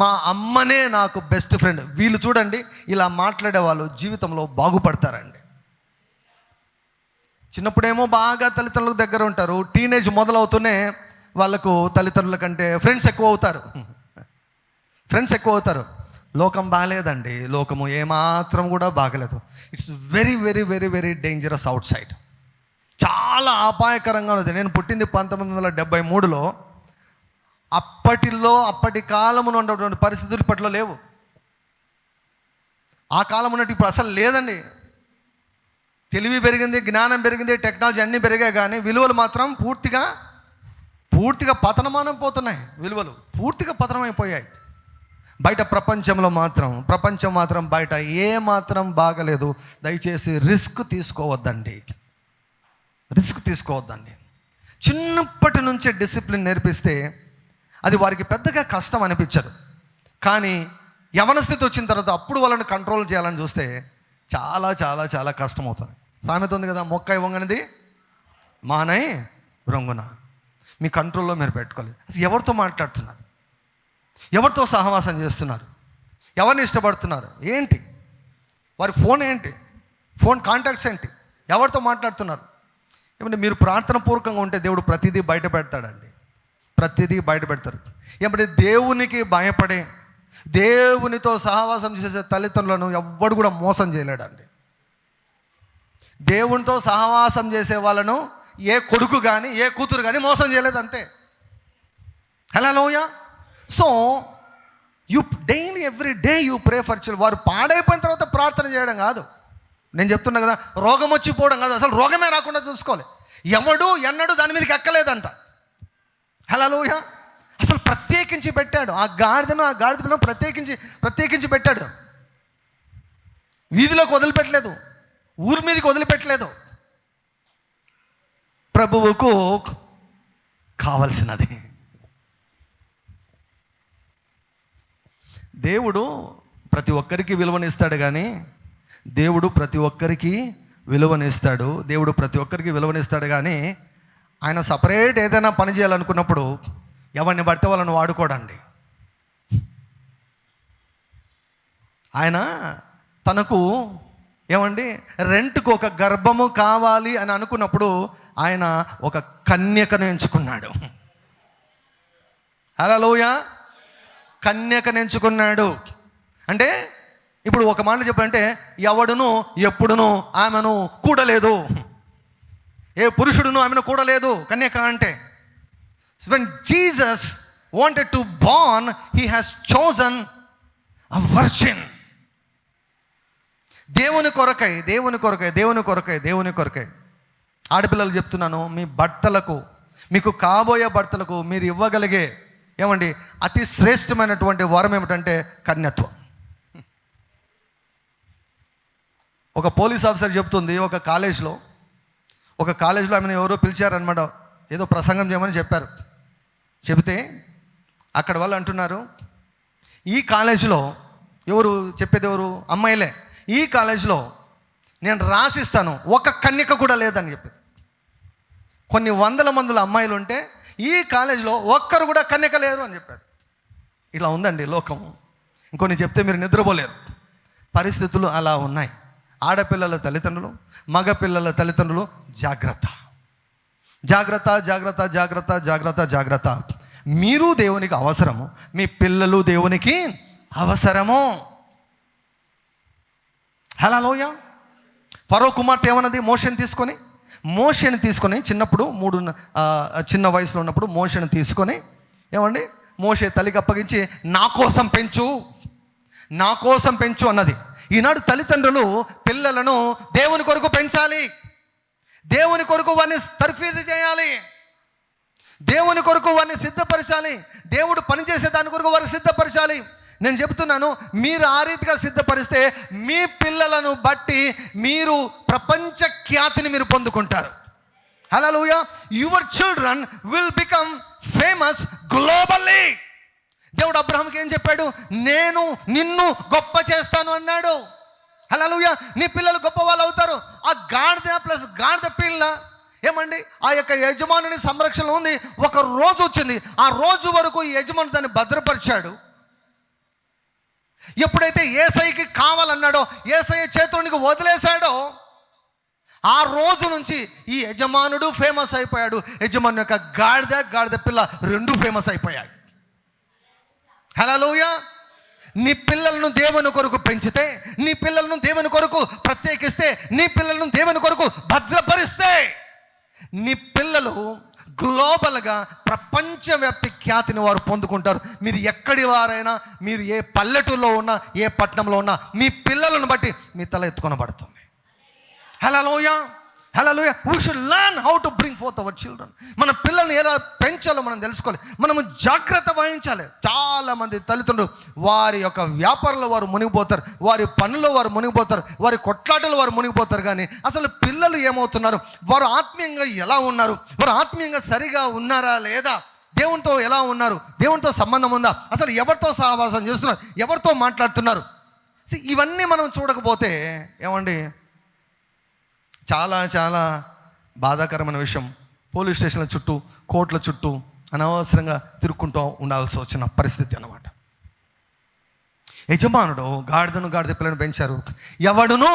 మా అమ్మనే నాకు బెస్ట్ ఫ్రెండ్. వీళ్ళు చూడండి, ఇలా మాట్లాడే వాళ్ళు జీవితంలో బాగుపడతారండి. చిన్నప్పుడేమో బాగా తల్లిదండ్రులకు దగ్గర ఉంటారు, టీనేజ్ మొదలవుతూనే వాళ్ళకు తల్లిదండ్రుల కంటే ఫ్రెండ్స్ ఎక్కువ అవుతారు. లోకం బాగాలేదండి, లోకము ఏమాత్రం కూడా బాగలేదు. It's very dangerous out side. చాలా అపాయకరంగా ఉంది. నేను పుట్టింది 1973లో. అప్పటి కాలమున ఉన్నటువంటి పరిస్థితులు ఇప్పట్లో లేవు. ఆ కాలం ఉన్నట్టు ఇప్పుడు అసలు లేదండి. తెలివి పెరిగింది, జ్ఞానం పెరిగింది, టెక్నాలజీ అన్నీ పెరిగాయి, కానీ విలువలు మాత్రం పూర్తిగా పతనమానం పోతున్నాయి. విలువలు పూర్తిగా పతనమైపోయాయి. బయట ప్రపంచం మాత్రం బయట ఏ మాత్రం బాగలేదు. దయచేసి రిస్క్ తీసుకోవద్దండి. చిన్నప్పటి నుంచే డిసిప్లిన్ నేర్పిస్తే అది వారికి పెద్దగా కష్టం అనిపించదు. కానీ యవన స్థితి వచ్చిన తర్వాత అప్పుడు వాళ్ళని కంట్రోల్ చేయాలని చూస్తే చాలా కష్టం అవుతుంది. సామెత ఉంది కదా, మొక్క వంగనిది మానై రొంగున. మీ కంట్రోల్లో మీరు పెట్టుకోవాలి. అసలు ఎవరితో మాట్లాడుతున్నారు, ఎవరితో సహవాసం చేస్తున్నారు, ఎవరిని ఇష్టపడుతున్నారు, ఏంటి వారి ఫోన్ ఏంటి, ఫోన్ కాంటాక్ట్స్ ఏంటి, ఎవరితో మాట్లాడుతున్నారు. ఏమంటే మీరు ప్రార్థన పూర్వకంగా ఉంటే దేవుడు ప్రతిదీ బయట పెడతాడండి, ప్రతిదీ బయట పెడతారు. ఏమంటే దేవునికి భయపడే, దేవునితో సహవాసం చేసే తల్లిదండ్రులను ఎవ్వడు కూడా మోసం చేయలేడండి. దేవునితో సహవాసం చేసే వాళ్ళను ఏ కొడుకు కానీ ఏ కూతురు కానీ మోసం చేయలేదు, అంతే. Hallelujah. So you daily every day you pray for children. వారు పాడైపోయిన తర్వాత ప్రార్థన చేయడం కాదు. నేను చెప్తున్నా కదా, రోగం వచ్చిపోవడం కాదు, అసలు రోగమే రాకుండా చూసుకోవాలి. ఎవడు ఎన్నడూ దాని మీదకి ఎక్కలేదంట. హల్లెలూయా. అసలు ప్రత్యేకించి పెట్టాడు ఆ గాడిద పిల్లను ప్రత్యేకించి పెట్టాడు. వీధిలోకి వదిలిపెట్టలేదు, ఊరి మీదకి వదిలిపెట్టలేదు. ప్రభువుకు కావలసినది. దేవుడు ప్రతి ఒక్కరికి విలువనిస్తాడు, కానీ దేవుడు ప్రతి ఒక్కరికి విలువనిస్తాడు కానీ ఆయన సపరేట్ ఏదైనా పని చేయాలనుకున్నప్పుడు ఎవరిని పడితే వాళ్ళని వాడుకోడండి. ఆయన తనకు ఏమండి రెంట్కు ఒక గర్భము కావాలి అని అనుకున్నప్పుడు ఆయన ఒక కన్యకను ఎంచుకున్నాడు. హల్లెలూయా. కన్యకను ఎంచుకున్నాడు. అంటే ఇప్పుడు ఒక మాట చెప్పాలంటే ఎవడును ఎప్పుడును ఆమెను కూడలేదు, ఏ పురుషుడును ఆమెను కూడలేదు కన్యక అంటే. when Jesus wanted to born, he has chosen a virgin. దేవుని కొరకై ఆడపిల్లలు చెప్తున్నాను, మీ భర్తలకు, మీకు కాబోయే భర్తలకు మీరు ఇవ్వగలిగే ఏమండి అతి శ్రేష్టమైనటువంటి వరం ఏమిటంటే కన్యత్వం. ఒక పోలీస్ ఆఫీసర్ చెప్తుంది, ఒక కాలేజ్లో ఆమెను ఎవరో పిలిచారనమాట, ఏదో ప్రసంగం చేయమని చెప్పారు. చెబితే అక్కడ వాళ్ళు అంటున్నారు, ఈ కాలేజీలో ఎవరు అమ్మాయిలే, ఈ కాలేజీలో నేను రాసిస్తాను ఒక కన్యక కూడా లేదని చెప్పి. కొన్ని వందల మందుల అమ్మాయిలు ఉంటే ఈ కాలేజీలో ఒక్కరు కూడా కన్యక లేరు అని చెప్పారు. ఇలా ఉందండి లోకం. ఇంకొన్ని చెప్తే మీరు నిద్రపోలేరు. పరిస్థితులు అలా ఉన్నాయి. ఆడపిల్లల తల్లిదండ్రులు, మగపిల్లల తల్లిదండ్రులు జాగ్రత్త. మీరు దేవునికి అవసరము, మీ పిల్లలు దేవునికి అవసరము. హల్లెలూయా. ఫరో కుమార్తె ఏమన్నది, మోషేని తీసుకొని చిన్నప్పుడు చిన్న వయసులో ఉన్నప్పుడు మోషేని తీసుకొని ఏమండి మోషే తల్లికి అప్పగించి నా కోసం పెంచు అన్నది. ఈనాడు తల్లిదండ్రులు పిల్లలను దేవుని కొరకు పెంచాలి, దేవుని కొరకు వారిని తర్ఫీదు చేయాలి, దేవుని కొరకు వారిని సిద్ధపరచాలి, దేవుడు పనిచేసే దాని కొరకు వారిని సిద్ధపరచాలి. నేను చెబుతున్నాను, మీరు ఆ రీతిగా సిద్ధపరిస్తే మీ పిల్లలను బట్టి మీరు ప్రపంచ ఖ్యాతిని మీరు పొందుకుంటారు. Hallelujah. Your children will become famous globally. దేవుడు అబ్రహాంకి ఏం చెప్పాడు, నేను నిన్ను గొప్ప చేస్తాను అన్నాడు. హల్లెలూయా. నీ పిల్లలు గొప్ప వాళ్ళు అవుతారు. ఆ గాడిద పిల్ల ఏమండి ఆ యొక్క యజమానుని సంరక్షణలో ఉంది. ఒక రోజు వచ్చింది, ఆ రోజు వరకు ఈ యజమాని దాన్ని భద్రపరిచాడు. ఎప్పుడైతే యేసయ్యకి కావాలన్నాడో, యేసయ్య చేతునికి వదిలేశాడో, ఆ రోజు నుంచి ఈ యజమానుడు ఫేమస్ అయిపోయాడు. యజమాని యొక్క గాడిద పిల్ల రెండు ఫేమస్ అయిపోయాయి. హల్లెలూయా. నీ పిల్లలను దేవుని కొరకు పెంచితే, నీ పిల్లలను దేవుని కొరకు ప్రత్యేకిస్తే, నీ పిల్లలను దేవుని కొరకు భద్రపరిస్తే, నీ పిల్లలు గ్లోబల్గా ప్రపంచవ్యాప్తి ఖ్యాతిని వారు పొందుకుంటారు. మీరు ఎక్కడి వారైనా, మీరు ఏ పల్లెటూరులో ఉన్నా, ఏ పట్టణంలో ఉన్నా, మీ పిల్లలను బట్టి మీ తల ఎత్తుకొనబడుతుంది. హల్లెలూయా. We should learn how to bring forth our children. మన పిల్లల్ని ఎలా పెంచాలో మనం తెలుసుకోవాలి, మనము జాగ్రత్త వహించాలి. చాలామంది తల్లిదండ్రులు వారి యొక్క వ్యాపారంలో వారు మునిగిపోతారు, వారి పనుల్లో వారు మునిగిపోతారు, వారి కొట్లాటలు వారు మునిగిపోతారు. కానీ అసలు పిల్లలు ఏమవుతున్నారు, వారు ఆత్మీయంగా ఎలా ఉన్నారు, వారు ఆత్మీయంగా సరిగా ఉన్నారా లేదా, దేవునితో ఎలా ఉన్నారు, దేవునితో సంబంధం ఉందా, అసలు ఎవరితో సహవాసం చేస్తున్నారు, ఎవరితో మాట్లాడుతున్నారు, ఇవన్నీ మనం చూడకపోతే ఏమండి చాలా బాధాకరమైన విషయం, పోలీస్ స్టేషన్ల చుట్టూ, కోర్టుల చుట్టూ అనవసరంగా తిరుక్కుంటూ ఉండాల్సి వచ్చిన పరిస్థితి అన్నమాట. యజమానుడు గాడిద పిల్లను పెంచారు, ఎవడును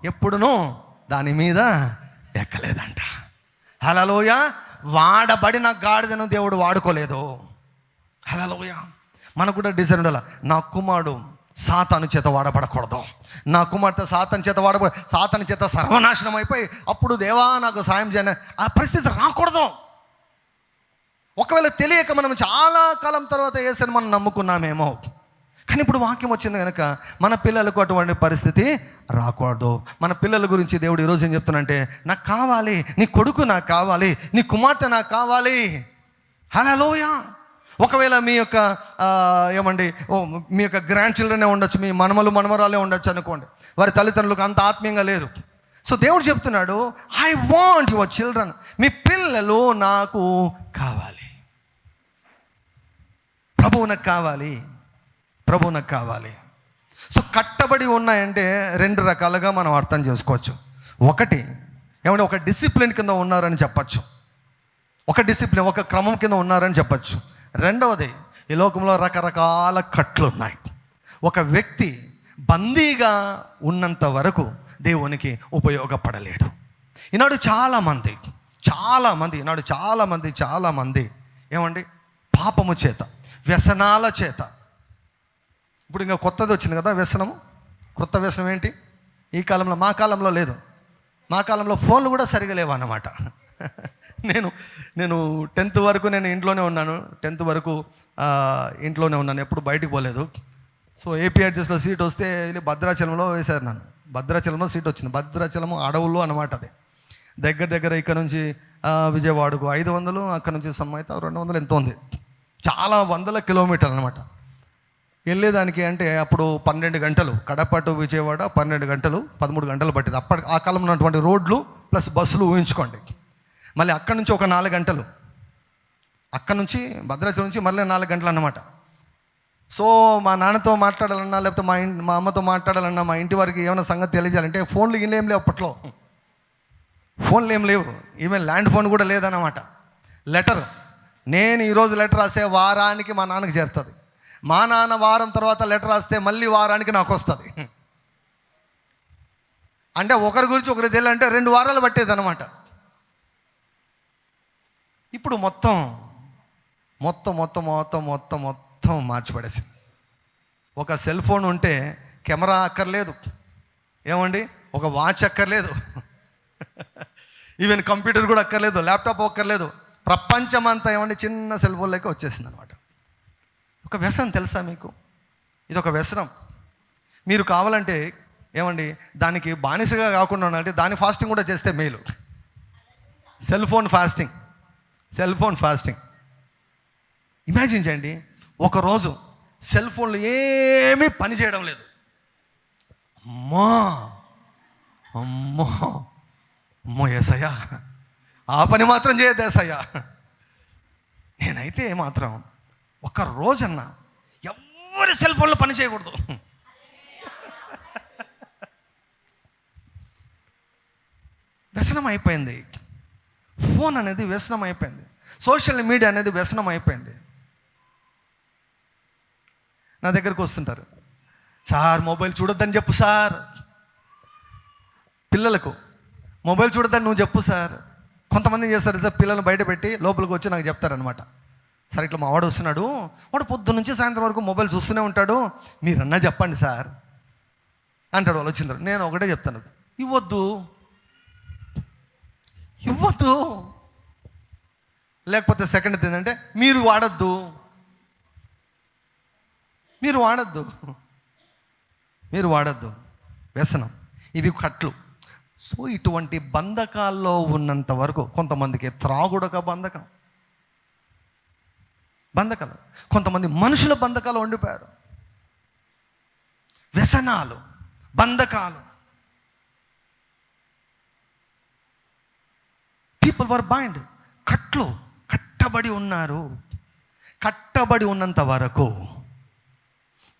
ఎప్పుడునూ దాని మీద ఎక్కలేదంట. హల్లెలూయా. వాడబడిన గాడిదను దేవుడు వాడుకోలేదు. హల్లెలూయా. మనకు కూడా డిజైన్ ఉండాలి, నా కుమారుడు సాతాను చేత వాడబడకూడదు, నా కుమార్తె సాతాను చేత సాతాను చేత సర్వనాశనం అయిపోయి అప్పుడు దేవా నాకు సాయం చేయని ఆ పరిస్థితి రాకూడదు. ఒకవేళ తెలియక మనం చాలా కాలం తర్వాత యేసుని మనం నమ్ముకున్నామేమో, కానీ ఇప్పుడు వాక్యం వచ్చింది కనుక మన పిల్లలకు అటువంటి పరిస్థితి రాకూడదు. మన పిల్లల గురించి దేవుడు ఈరోజు ఏం చెప్తున్నానంటే, నాకు కావాలి నీ కొడుకు, నాకు కావాలి నీ కుమార్తె, నాకు కావాలి. హల్లెలూయా. ఒకవేళ మీ యొక్క మీ యొక్క గ్రాండ్ చిల్డ్రనే ఉండొచ్చు, మీ మనమరాలే ఉండొచ్చు అనుకోండి, వారి తల్లిదండ్రులకు అంత ఆత్మీయంగా లేరు. సో దేవుడు చెప్తున్నాడు, ఐ వాంట్ యువర్ చిల్డ్రన్, మీ పిల్లలు నాకు కావాలి, ప్రభువు నాకు కావాలి, ప్రభువు నాకు కావాలి. సో కట్టబడి ఉన్నాయంటే రెండు రకాలుగా మనం అర్థం చేసుకోవచ్చు. ఒకటి ఒక డిసిప్లిన్ కింద ఉన్నారని చెప్పచ్చు, ఒక డిసిప్లిన్, ఒక క్రమం కింద ఉన్నారని చెప్పచ్చు. రెండవది, ఈ లోకంలో రకరకాల కట్లు ఉన్నాయి. ఒక వ్యక్తి బందీగా ఉన్నంత వరకు దేవునికి ఉపయోగపడలేడు. ఈనాడు చాలామంది పాపము చేత, వ్యసనాల చేత, ఇప్పుడు ఇంకా కొత్తది వచ్చింది కదా వ్యసనము. కొత్త వ్యసనం ఏంటి? ఈ కాలంలో, మా కాలంలో లేదు. మా కాలంలో ఫోన్లు కూడా సరిగా లేవు అన్నమాట. నేను 10th వరకు నేను ఇంట్లోనే ఉన్నాను. 10th వరకు ఇంట్లోనే ఉన్నాను, ఎప్పుడు బయటికి పోలేదు. సో ఏపీఆర్జెస్లో సీట్ వస్తే భద్రాచలంలో వేశారు నన్ను. భద్రాచలంలో సీట్ వచ్చింది. భద్రాచలము అడవుల్లో అనమాట. అది దగ్గర ఇక్కడ నుంచి విజయవాడకు 500, అక్కడ నుంచి సమ్మైతే 200 ఎంతో ఉంది. చాలా వందల కిలోమీటర్లు అనమాట వెళ్ళేదానికి. అంటే అప్పుడు 12 గంటలు, కడప టు విజయవాడ 12 గంటలు, 13 గంటలు పట్టింది. ఆ కాలంలో ఉన్నటువంటి రోడ్లు ప్లస్ బస్సులు ఊహించుకోండి. మళ్ళీ అక్కడి నుంచి ఒక 4 గంటలు, అక్కడి నుంచి భద్రాచలం నుంచి మళ్ళీ 4 గంటలు అన్నమాట. సో మా నాన్నతో మాట్లాడాలన్నా, లేకపోతే మా అమ్మతో మాట్లాడాలన్నా, మా ఇంటి వారికి ఏమైనా సంగతి తెలియజేయాలంటే ఫోన్లు ఏం లేవు అప్పట్లో. ఫోన్లు ఏం లేవు, ఈవెన్ ల్యాండ్ ఫోన్ కూడా లేదన్నమాట. లెటర్, నేను ఈరోజు లెటర్ రాసే వారానికి మా నాన్నకి చేరుతుంది. మా నాన్న వారం తర్వాత లెటర్ రాస్తే మళ్ళీ వారానికి నాకు వస్తుంది. అంటే ఒకరి గురించి ఒకరు తెలియాలంటే 2 వారాలు పట్టేది అనమాట. ఇప్పుడు మొత్తం మార్చిపడేసింది. ఒక సెల్ ఫోన్ ఉంటే కెమెరా అక్కర్లేదు, ఒక వాచ్ అక్కర్లేదు, ఈవెన్ కంప్యూటర్ కూడా అక్కర్లేదు, ల్యాప్టాప్ అక్కర్లేదు. ప్రపంచం అంతా చిన్న సెల్ ఫోన్లోకి వచ్చేసింది అనమాట. ఒక వ్యసనం తెలుసా మీకు? ఇది ఒక వ్యసనం. మీరు కావాలంటే దానికి బానిసగా కాకుండా ఉండాలంటే దాని ఫాస్టింగ్ కూడా చేస్తే మేలు. సెల్ ఫోన్ ఫాస్టింగ్ ఇమాజిన్ చేయండి. ఒకరోజు సెల్ ఫోన్లు ఏమీ పని చేయడం లేదు. అమ్మో యేసయ్యా, ఆ పని మాత్రం చేయద్దు యేసయ్యా. నేనైతే మాత్రం ఒక రోజన్నా ఎవరి సెల్ ఫోన్లో పని చేయకూడదు. వ్యసనం అయిపోయింది. ఫోన్ అనేది వ్యసనం అయిపోయింది. సోషల్ మీడియా అనేది వ్యసనం అయిపోయింది. నా దగ్గరకు వస్తుంటారు, సార్ మొబైల్ చూడొద్దని చెప్పు సార్, పిల్లలకు మొబైల్ చూడొద్దని నువ్వు చెప్పు సార్. కొంతమంది చేస్తారు సార్, పిల్లలను బయట పెట్టి లోపలికి వచ్చి నాకు చెప్తారనమాట, సార్ ఇట్లా మా వాడు వస్తున్నాడు, వాడు పొద్దు నుంచి సాయంత్రం వరకు మొబైల్ చూస్తూనే ఉంటాడు, మీరన్నా చెప్పండి సార్ అంటాడు. వాళ్ళు వచ్చిందారు. నేను ఒకటే చెప్తాను, ఇవ్వద్దు. లేకపోతే సెకండ్ ఏంటంటే మీరు వాడద్దు. వ్యసనం, ఇవి కట్లు. సో ఇటువంటి బంధకాల్లో ఉన్నంత వరకు కొంతమందికి త్రాగుడక బంధకాలు, కొంతమంది మనుషుల బంధకాలు ఉండిపోయారు. వ్యసనాలు, బంధకాలు. People were bind. కట్టబడి ఉన్నారు. కట్టబడి ఉన్నంత వరకు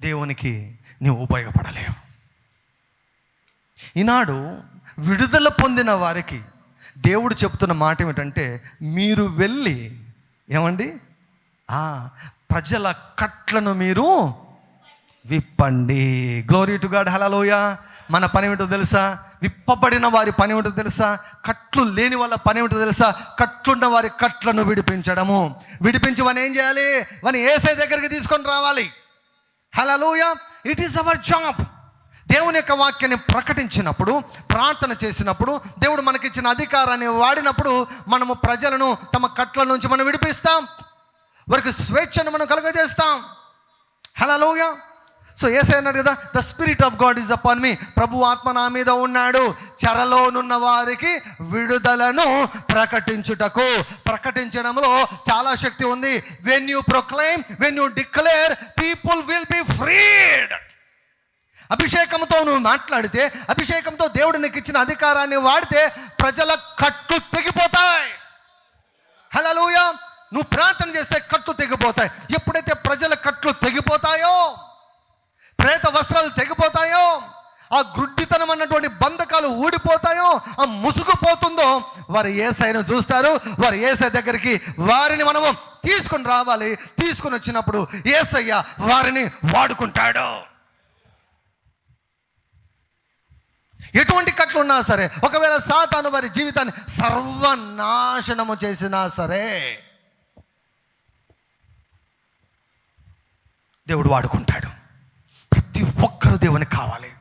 దేవునికి నీవు ఉపయోగపడలేవు. ఈనాడు విడుదల పొందిన వారికి దేవుడు చెప్తున్న మాట ఏమిటంటే, మీరు వెళ్ళి ఏమండి ప్రజల కట్లను మీరు విప్పండి. గ్లోరీ టు గాడ్, హల్లెలూయా. మన పని ఏమిటో తెలుసా? విప్పబడిన వారి పని ఏమిటో తెలుసా? కట్లు లేని వాళ్ళ పని ఏమిటో తెలుసా? కట్లున్న వారి కట్లను విడిపించడము. విడిపించి వాని ఏం చేయాలి? వాని యేసయ్య దగ్గరికి తీసుకొని రావాలి. Hallelujah. It is our job. దేవుని యొక్క వాక్యాన్ని ప్రకటించినప్పుడు, ప్రార్థన చేసినప్పుడు, దేవుడు మనకిచ్చిన అధికారాన్ని వాడినప్పుడు మనము ప్రజలను తమ కట్ల నుంచి మనం విడిపిస్తాం. వారికి స్వేచ్ఛను మనం కలుగజేస్తాం. హల్లెలూయా. సో యేసయ్య అన్నాడు కదా, the spirit of God is upon me. ప్రభు ఆత్మ నా మీద ఉన్నాడు, చెరలోనున్న వారికి విడుదలను ప్రకటించుటకు. ప్రకటించడంలో చాలా శక్తి ఉంది. When you proclaim, when you declare, people will be freed. అభిషేకంతో నువ్వు మాట్లాడితే, అభిషేకంతో దేవుడు నీకు ఇచ్చిన అధికారాన్ని వాడితే ప్రజల కట్లు తెగిపోతాయి. హల్లెలూయా. నువ్వు ప్రార్థన చేస్తే కట్లు తెగిపోతాయి. ఎప్పుడైతే ప్రజల కట్లు తెగిపోతాయో, ప్రేత వస్త్రాలు తెగిపోతాయో, ఆ గుడ్డితనం అన్నటువంటి బంధకాలు ఊడిపోతాయో, ఆ ముసుగుపోతుందో, వారు యేసయ్యను చూస్తారు. వారు యేసయ్య దగ్గరికి వారిని మనము తీసుకొని రావాలి. తీసుకొని వచ్చినప్పుడు యేసయ్య వారిని వాడుకుంటాడు. ఎటువంటి కట్లు ఉన్నా సరే, ఒకవేళ సాతాను వారి జీవితాన్ని సర్వనాశనము చేసినా సరే, దేవుడు వాడుకుంటాడు. ప్రతి ఒక్కరు దేవునికి కావాలి.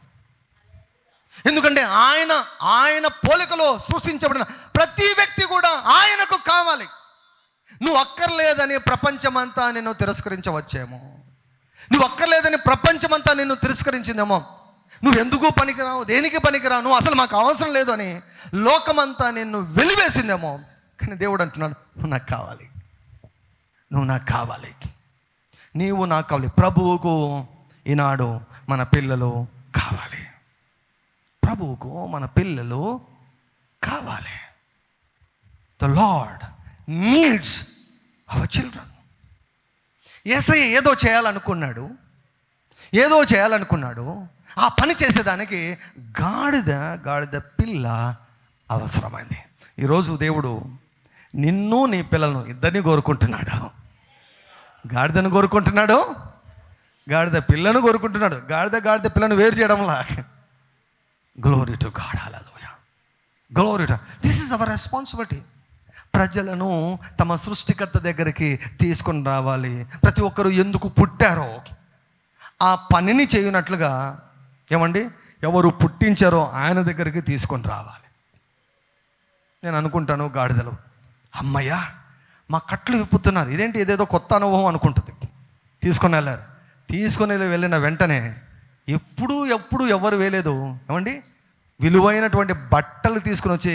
ఎందుకంటే ఆయన పోలికలో సృష్టించబడిన ప్రతి వ్యక్తి కూడా ఆయనకు కావాలి. నువ్వు అక్కర్లేదని ప్రపంచమంతా నిన్ను తిరస్కరించవచ్చేమో, నువ్వు అక్కర్లేదని ప్రపంచమంతా నిన్ను తిరస్కరించిందేమో, నువ్వు ఎందుకు పనికిరావు, దేనికి పనికిరావు, నువ్వు అసలు మాకు అవసరం లేదు అని లోకమంతా నిన్ను వెలివేసిందేమో. కానీ దేవుడు అంటున్నాడు, నువ్వు నాకు కావాలి, నువ్వు నాకు కావాలి, నీవు నాకు కావాలి. ప్రభువుకు ఈనాడు మన పిల్లలు కావాలి. ప్రభువుకు మన పిల్లలు కావాలి. The Lord needs our children. యేసయ్య ఏదో చేయాలనుకున్నాడు. ఆ పని చేసేదానికి గాడిద పిల్ల అవసరమైంది. ఈరోజు దేవుడు నిన్ను, నీ పిల్లలను ఇద్దరిని కోరుకుంటున్నాడు. గాడిదను కోరుకుంటున్నాడు, గాడిద పిల్లను కోరుకుంటున్నాడు. గాడిద పిల్లను వేరు చేయడంలా. Glory to God, hallelujah. Glory to, this is our responsibility. ప్రజలను తమ సృష్టికర్త దగ్గరికి తీసుకొని రావాలి. ప్రతి ఒక్కరు ఎందుకు పుట్టారో ఆ పనిని చేయనట్లుగా, ఏమండి, ఎవరు పుట్టించారో ఆయన దగ్గరికి తీసుకొని రావాలి. నేను అనుకుంటాను, గాడిదలు అమ్మయ్యా మా కట్లు విప్పుతున్నారు, ఇదేంటి ఇదేదో కొత్త అనుభవం అనుకుంటుంది. తీసుకొని వెళ్ళిన వెంటనే ఎప్పుడు ఎవరు వేయలేదు, ఏమండి, విలువైనటువంటి బట్టలు తీసుకుని వచ్చి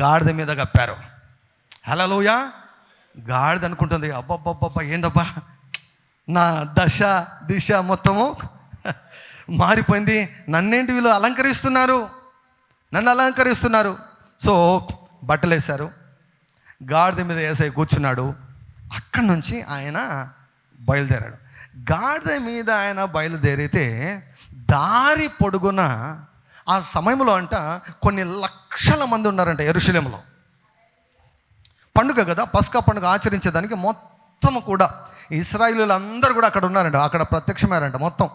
గాడిద మీద కప్పారు. హల్లెలూయా. గాడిద అనుకుంటుంది, అబ్బబ్బబ్బబ్బా ఏందబ్బా, నా దిశ మొత్తము మారిపోయింది, నన్నేంటి వీళ్ళు నన్ను అలంకరిస్తున్నారు. సో బట్టలు వేశారు, గాడిద మీద యేసయ్య కూర్చున్నాడు. అక్కడి నుంచి ఆయన బయలుదేరాడు. గాడిద మీద ఆయన బయలుదేరితే దారి పొడుగున ఆ సమయంలో అంట కొన్ని లక్షల మంది ఉన్నారంట యెరూషలేములో. పండుగ కదా, పస్కా పండుగ ఆచరించేదానికి మొత్తం కూడా ఇశ్రాయేలీయులు అందరూ కూడా అక్కడ ఉన్నారంట. అక్కడ ప్రత్యక్షమయ్యారంట. మొత్తం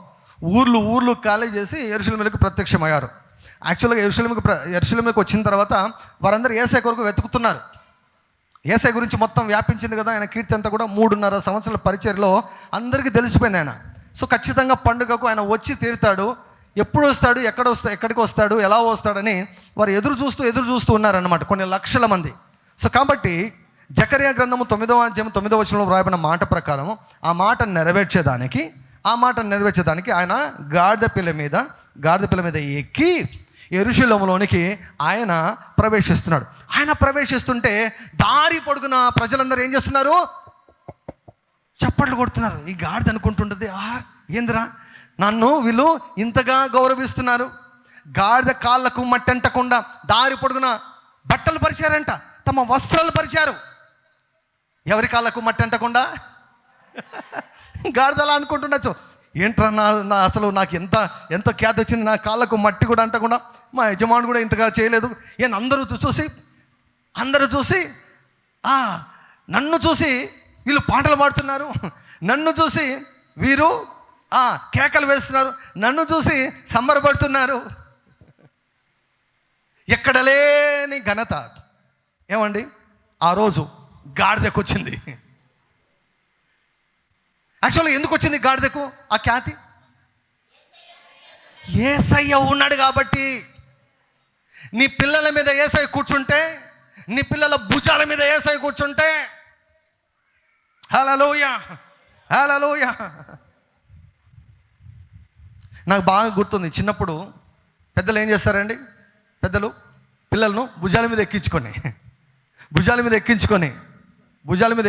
ఊర్లు ఖాళీ చేసి యెరూషలేములకు ప్రత్యక్షమయ్యారు. యాక్చువల్గా యెరూషలేములకు వచ్చిన తర్వాత వారందరూ యేసయ్య కొరకు వెతుకుతున్నారు. యేసయ్య గురించి మొత్తం వ్యాపించింది కదా, ఆయన కీర్తి అంతా కూడా 3.5 సంవత్సరాల పరిచర్యలో అందరికీ తెలిసిపోయింది ఆయన. సో ఖచ్చితంగా పండుగకు ఆయన వచ్చి తీరుతాడు. ఎప్పుడు వస్తాడు, ఎక్కడికి వస్తాడు, ఎలా వస్తాడని వారు ఎదురు చూస్తూ ఉన్నారన్నమాట, కొన్ని లక్షల మంది. సో కాబట్టి జకర్యా గ్రంథము 9వ అధ్యాయం 9వ వచనంలో వ్రాయబడిన మాట ప్రకారం ఆ మాట నెరవేర్చేదానికి ఆయన గాడిద పిల్ల మీద ఎక్కి యెరూషలేములోనికి ఆయన ప్రవేశిస్తున్నాడు. ఆయన ప్రవేశిస్తుంటే దారి పొడుగున ప్రజలందరూ ఏం చేస్తున్నారు? చప్పట్లు కొడుతున్నారు. ఈ గాడిద అనుకుంటుంటుంది, ఏందిరా నన్ను వీళ్ళు ఇంతగా గౌరవిస్తున్నారు. గాడిద కాళ్ళకు మట్టి అంటకుండా దారి పొడుగున బట్టలు పరిచారంట, తమ వస్త్రాలు పరిచారు. ఎవరి కాళ్ళకు మట్టి అంటకుండా? గాడిద అలా అనుకుంటుండొచ్చు, ఏంట్రా నా అసలు నాకు ఎంత ఖ్యాతి వచ్చింది, నా కాళ్ళకు మట్టి కూడా అంటకుండా, మా యజమానుడు కూడా ఇంతగా చేయలేదు. అందరూ చూసి అందరూ చూసి నన్ను చూసి వీళ్ళు పాటలు పాడుతున్నారు, నన్ను చూసి వీరు కేకలు వేస్తున్నారు, నన్ను చూసి సంబరపడుతున్నారు. ఎక్కడ లేని ఘనత ఏమండి ఆ రోజు గాడిదకు వచ్చింది. యాక్చువల్గా ఎందుకు వచ్చింది గాడిదకు ఆ ఖ్యాతి? యేసయ్య ఉన్నాడు కాబట్టి. నీ పిల్లల మీద యేసయ్య కూర్చుంటే, నీ పిల్లల భుజాల మీద యేసయ్య కూర్చుంటే, హల్లెలూయా హల్లెలూయా. నాకు బాగా గుర్తుంది, చిన్నప్పుడు పెద్దలు ఏం చేస్తారండి, పెద్దలు పిల్లలను భుజాల మీద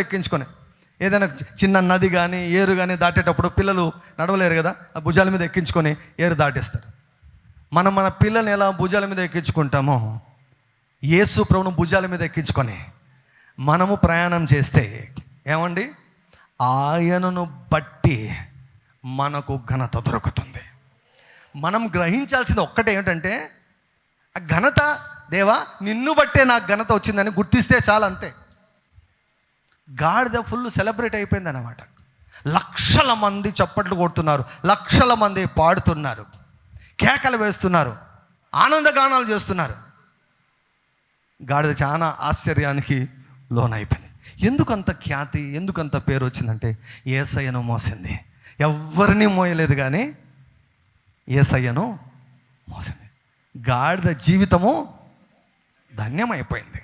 ఎక్కించుకొని ఏదైనా చిన్న నది కానీ ఏరు కానీ దాటేటప్పుడు పిల్లలు నడవలేరు కదా, ఆ భుజాల మీద ఎక్కించుకొని ఏరు దాటేస్తారు. మనం మన పిల్లల్ని ఎలా భుజాల మీద ఎక్కించుకుంటామో, యేసు ప్రభువును భుజాల మీద ఎక్కించుకొని మనము ప్రయాణం చేస్తే ఏమండి, ఆయనను బట్టి మనకు ఘనత దొరుకుతుంది. మనం గ్రహించాల్సింది ఒక్కటే ఏంటంటే, ఆ ఘనత దేవా నిన్ను బట్టే నాకు ఘనత వచ్చిందని గుర్తిస్తే చాలు, అంతే. గాడిద ఫుల్ సెలబ్రేట్ అయిపోయింది అన్నమాట. లక్షల మంది చప్పట్లు కొడుతున్నారు, లక్షల మంది పాడుతున్నారు, కేకలు వేస్తున్నారు, ఆనందగానాలు చేస్తున్నారు. గాడిద చాలా ఆశ్చర్యానికి లోనైపోయింది. ఎందుకంత ఖ్యాతి, ఎందుకంత పేరు వచ్చిందంటే, యేసయ్యను మోసింది. ఎవరిని మోయలేదు కానీ యేసయ్యను మోసింది. గాడిద జీవితము ధన్యమైపోయింది.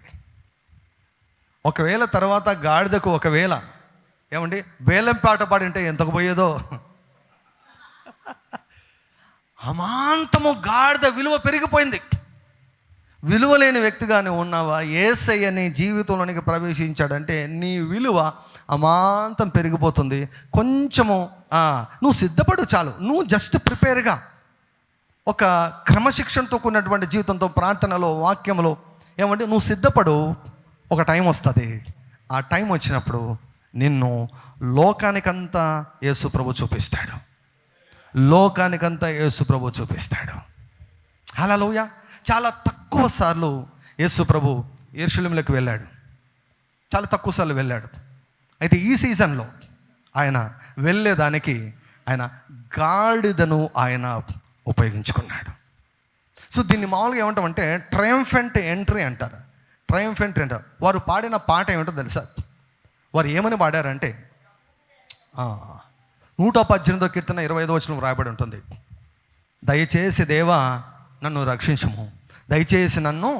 ఒకవేళ తర్వాత గాడిదకు ఒకవేళ ఏమండి వేలం పాట పాడింటే ఎంతకు పోయేదో. అమాంతము గాడిద విలువ పెరిగిపోయింది. విలువ లేని వ్యక్తిగానే ఉన్నావా, యేసయ్య నీ జీవితంలోనికి ప్రవేశించాడంటే నీ విలువ అమాంతం పెరిగిపోతుంది. కొంచెము నువ్వు సిద్ధపడు చాలు. నువ్వు జస్ట్ ప్రిపేర్గా ఒక క్రమశిక్షణతో కూడినటువంటి జీవితంతో, ప్రార్థనలో, వాక్యంలో ఏమంటే నువ్వు సిద్ధపడు. ఒక టైం వస్తుంది, ఆ టైం వచ్చినప్పుడు నిన్ను లోకానికంతా యేసు ప్రభు చూపిస్తాడు. హల్లెలూయా. చాలా తక్కువ సార్లు యేసు ప్రభు యెరూషలేములోకి వెళ్ళాడు, చాలా తక్కువ సార్లు వెళ్ళాడు. అయితే ఈ సీజన్లో ఆయన వెళ్ళేదానికి ఆయన గాడిదను ఆయన ఉపయోగించుకున్నాడు. సో దీన్ని మామూలుగా ఏమంటామంటే ట్రయంఫెంట్ ఎంట్రీ అంటారు. వారు పాడిన పాట ఏమిటో తెలుసా? వారు ఏమని పాడారంటే 118వ కీర్తన 25వ వచనం రాయబడి ఉంటుంది. దయచేసి దేవా నన్ను రక్షించుము, దయచేసి నన్ను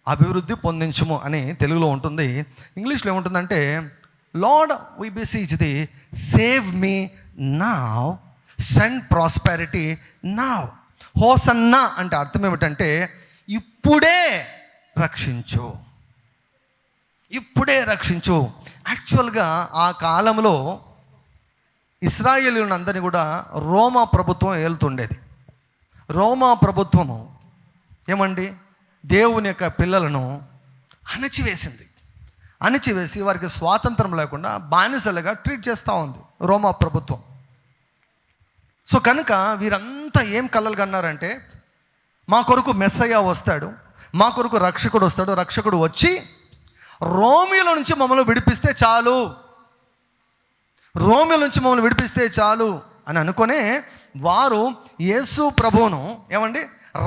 అభివృద్ధి పొందించుము అని తెలుగులో ఉంటుంది. ఇంగ్లీష్లో ఏముంటుందంటే, Lord we beseech thee save me now, send prosperity now. Hosanna అంటే అర్థం ఏమిటంటే ఇప్పుడే రక్షించు. యాక్చువల్గా ఆ కాలంలో ఇశ్రాయేలీయులందరినీ కూడా రోమా ప్రభుత్వం ఏలుతుండేది. రోమా ప్రభుత్వము ఏమండి దేవుని యొక్క పిల్లలను అణచివేసి వారికి స్వాతంత్రం లేకుండా బానిసలుగా ట్రీట్ చేస్తూ ఉంది రోమా ప్రభుత్వం. సో కనుక వీరంతా ఏం కలలు కన్నారంటే, మా కొరకు మెస్సయ్య వస్తాడు, మా కొరకు రక్షకుడు వస్తాడు, రక్షకుడు వచ్చి రోమిల నుంచి మమ్మల్ని విడిపిస్తే చాలు అని అనుకునే వారు యేసు ప్రభువును ఏమండి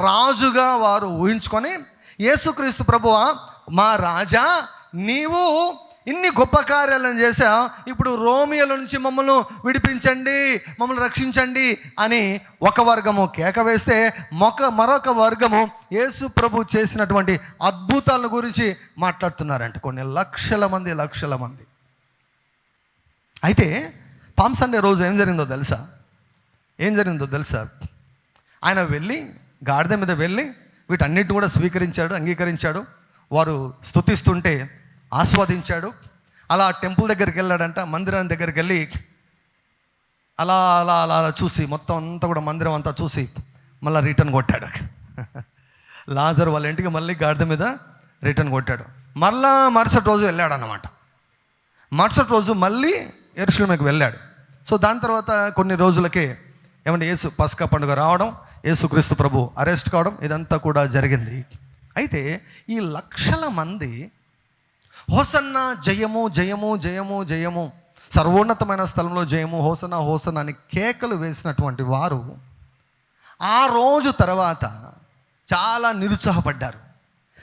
రాజుగా వారు ఊహించుకొని, యేసుక్రీస్తు ప్రభువా మా రాజా, నీవు ఇన్ని గొప్ప కార్యాలను చేశావు, ఇప్పుడు రోమిల నుంచి మమ్మల్ని విడిపించండి, మమ్మల్ని రక్షించండి అని ఒక వర్గము కేక వేస్తే, మరొక వర్గము యేసు ప్రభు చేసినటువంటి అద్భుతాల గురించి మాట్లాడుతున్నారంట. కొన్ని లక్షల మంది. అయితే పామ్ సండే రోజు ఏం జరిగిందో తెలుసా? ఆయన వెళ్ళి గాడిద మీద వెళ్ళి వీటన్నిటిని కూడా అంగీకరించాడు. వారు స్తుతిస్తుంటే ఆస్వాదించాడు. అలా టెంపుల్ దగ్గరికి వెళ్ళాడంట, మందిరం దగ్గరికి వెళ్ళి అలా అలా అలా అలా చూసి మొత్తం అంతా కూడా మందిరం అంతా చూసి మళ్ళీ రిటర్న్ కొట్టాడు. లాజరు వాళ్ళ ఇంటికి మళ్ళీ గాడిద మీద రిటర్న్ కొట్టాడు. మరుసటి రోజు వెళ్ళాడు అన్నమాట. మరుసటి రోజు మళ్ళీ యెరూషలేముకి వెళ్ళాడు. సో దాని తర్వాత కొన్ని రోజులకే ఏమంటే యేసు పస్కా పండుగ రావడం, యేసుక్రీస్తు ప్రభు అరెస్ట్ కావడం, ఇదంతా కూడా జరిగింది. అయితే ఈ లక్షల మంది హోసన్న జయము జయము జయము జయము, సర్వోన్నతమైన స్థలంలో జయము, హోసన్న హోసన్న అని కేకలు వేసినటువంటి వారు ఆ రోజు తర్వాత చాలా నిరుత్సాహపడ్డారు.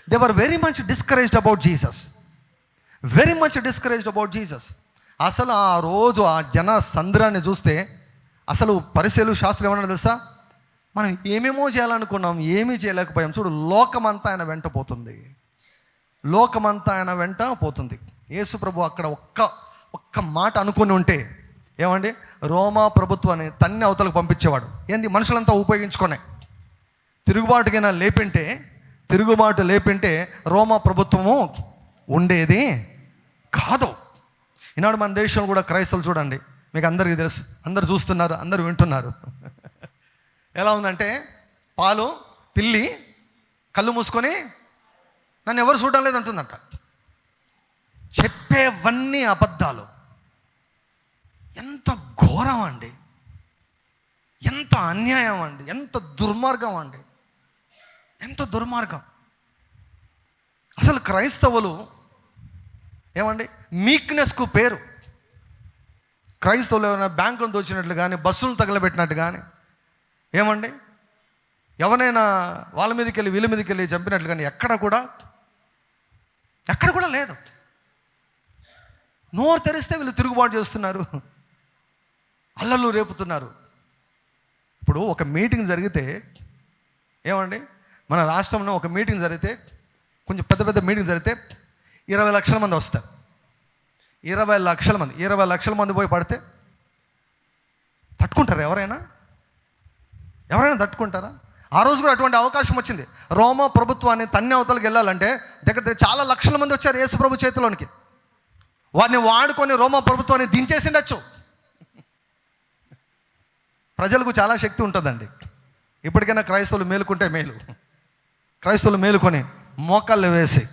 They were very much discouraged about Jesus, very much discouraged about Jesus. అసలు ఆ రోజు ఆ జన సంద్రాన్ని చూస్తే అసలు పరిసయ్యులు, శాస్త్రులు ఏమన్నా తెలుసా, మనం ఏమేమో చేయాలనుకున్నాం, ఏమీ చేయలేకపోయాం. చూడు, లోకమంతా ఆయన వెంట పోతుంది, లోకమంతా ఆయన వెంట పోతుంది. యేసు ప్రభు అక్కడ ఒక్క మాట అనుకుని ఉంటే ఏమండి, రోమా ప్రభుత్వాన్ని తన్ని అవతలకు పంపించేవాడు. ఏంది, మనుషులంతా ఉపయోగించుకునే తిరుగుబాటు లేపింటే రోమా ప్రభుత్వము ఉండేది కాదు. ఈనాడు మన దేశంలో కూడా క్రైస్తవులు చూడండి, మీకు అందరికీ తెలుసు, అందరు చూస్తున్నారు, అందరు వింటున్నారు. ఎలా ఉందంటే, పాలు పిల్లి కళ్ళు మూసుకొని నన్ను ఎవరు చూడడం లేదంటుందంట. చెప్పేవన్నీ అబద్ధాలు. ఎంత ఘోరం అండి, ఎంత అన్యాయం అండి, ఎంత దుర్మార్గం అండి, ఎంత దుర్మార్గం. అసలు క్రైస్తవులు ఏమండి, మీక్నెస్కు పేరు. క్రైస్తవులు ఏమైనా బ్యాంకులను దోచినట్లు కానీ, బస్సులను తగలబెట్టినట్టు కానీ, ఏమండి ఎవరైనా వాళ్ళ మీదకి వెళ్ళి వీళ్ళ మీదకి వెళ్ళి చంపినట్లు కానీ ఎక్కడ కూడా లేదు. నోరు తెరిస్తే వీళ్ళు తిరుగుబాటు చేస్తున్నారు, అల్లర్లు రేపుతున్నారు. ఇప్పుడు ఒక మీటింగ్ జరిగితే ఏమండి, మన రాష్ట్రంలో ఒక మీటింగ్ జరిగితే, కొంచెం పెద్ద మీటింగ్ జరిగితే 20 లక్షల మంది వస్తారు. 20 లక్షల మంది పోయి పడితే తట్టుకుంటారా? ఎవరైనా తట్టుకుంటారా? ఆ రోజు కూడా అటువంటి అవకాశం వచ్చింది. రోమా ప్రభుత్వాన్ని తన్ని అవతలకి వెళ్ళాలంటే దగ్గర చాలా లక్షల మంది వచ్చారు యేసు ప్రభు చేతిలోనికి. వారిని వాడుకొని రోమా ప్రభుత్వాన్ని దించేసిండొచ్చు. ప్రజలకు చాలా శక్తి ఉంటుందండి. ఇప్పటికైనా క్రైస్తవులు మేలుకుంటే మేలు. క్రైస్తవులు మేలుకొని మోకాళ్ళు వేసి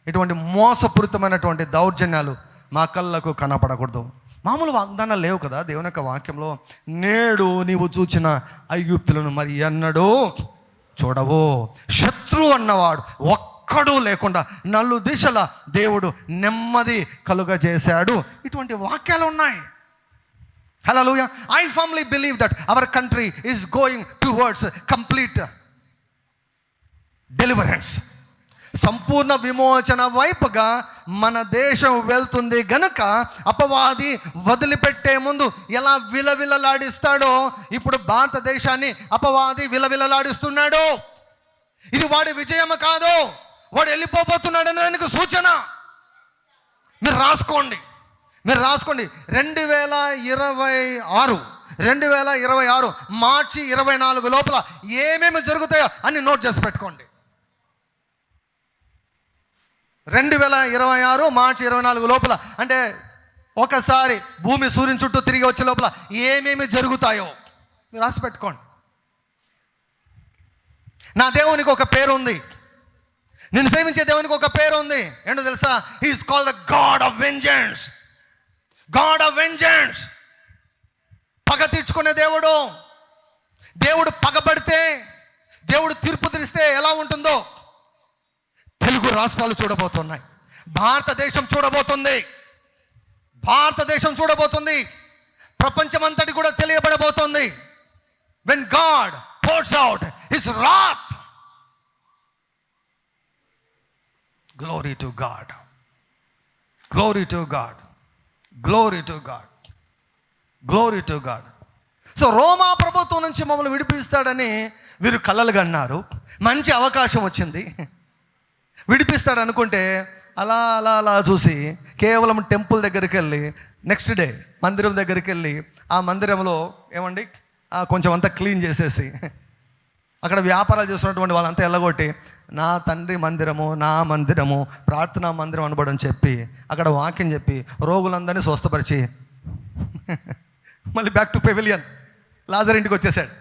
ఇటువంటి మోసపూరితమైనటువంటి దౌర్జన్యాలు మా కళ్ళకు కనపడకూడదు. మామూలు వాగ్దానాలు లేవు కదా దేవుని యొక్క వాక్యంలో. నేడు నీవు చూచిన ఐగుప్తులను మరి ఎన్నడూ చూడవు. శత్రువు అన్నవాడు ఒక్కడూ లేకుండా నలు దిశల దేవుడు నెమ్మది కలుగజేశాడు. ఇటువంటి వాక్యాలు ఉన్నాయి. హల్లెలూయా. I firmly believe that our country is going towards complete deliverance. సంపూర్ణ విమోచన వైపుగా మన దేశం వెళ్తుంది గనుక అపవాది వదిలిపెట్టే ముందు ఎలా విలవిలలాడిస్తాడో ఇప్పుడు భారతదేశాన్ని అపవాది విలవిలలాడిస్తున్నాడు. ఇది వాడి విజయం కాదు, వాడు వెళ్ళిపోతున్నాడు అనే దానికి సూచన. మీరు రాసుకోండి 2026 మార్చి 24 లోపల ఏమేమి జరుగుతాయో అన్ని నోట్ చేసి పెట్టుకోండి. 2026 మార్చి 24 లోపల, అంటే ఒకసారి భూమి సూర్యుని చుట్టూ తిరిగి వచ్చే లోపల ఏమేమి జరుగుతాయో మీరు రాసి పెట్టుకోండి. నా దేవునికి ఒక పేరు ఉంది, నేను సేవించే దేవునికి ఒక పేరు ఉంది. ఏంటో తెలుసా? He is called the God of vengeance. God of vengeance. పగ తీర్చుకునే దేవుడు. దేవుడు పగబడితే, దేవుడు తీర్పు తీరిస్తే ఎలా ఉంటుందో తెలుగు రాష్ట్రాలు చూడబోతున్నాయి. భారతదేశం చూడబోతుంది. ప్రపంచమంతటి కూడా తెలియబడబోతుంది. when God pours out his wrath. Glory to God. Glory to God. Glory to God. Glory to God. So రోమా ప్రభుత్వం నుంచి మమ్మల్ని విడిపిస్తాడని వీరు కలలు కన్నారు. మంచి అవకాశం వచ్చింది, విడిపిస్తాడు అనుకుంటే అలా అలా అలా చూసి కేవలం టెంపుల్ దగ్గరికి వెళ్ళి నెక్స్ట్ డే మందిరం దగ్గరికి వెళ్ళి ఆ మందిరంలో ఏమండి కొంచెం అంతా క్లీన్ చేసేసి అక్కడ వ్యాపారాలు చేస్తున్నటువంటి వాళ్ళంతా ఎల్లగొట్టి నా తండ్రి మందిరము, నా మందిరము, ప్రార్థనా మందిరం అనబడని చెప్పి అక్కడ వాక్యం చెప్పి రోగులందరినీ స్వస్థపరిచి మళ్ళీ బ్యాక్ టు పెవిలియన్ లాజర్ ఇంటికి వచ్చేసాడు.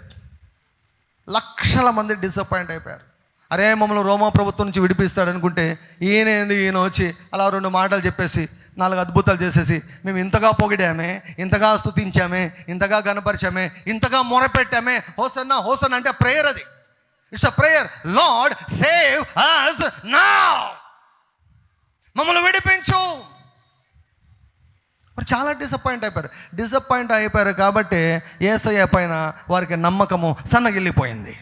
లక్షల మంది డిసప్పాయింట్ అయిపోయారు. అరే మమ్మల్ని రోమా ప్రభుత్వం నుంచి విడిపిస్తాడు అనుకుంటే ఈయన వచ్చి అలా 2 మాటలు చెప్పేసి 4 అద్భుతాలు చేసేసి మేము ఇంతగా పొగిడామే, ఇంతగా స్తుతించామే, ఇంతగా గణపరిచామే, ఇంతగా మొరపెట్టామే. హోసన్నా హోసన్నా అంటే ప్రేయర్. అది it's a prayer. Lord save us now. మమ్మల్ని విడిపించు. మరి చాలా డిసప్పాయింట్ అయిపోయారు కాబట్టి యేసయ్య పైన వారికి నమ్మకము సన్నగిల్లిపోయింది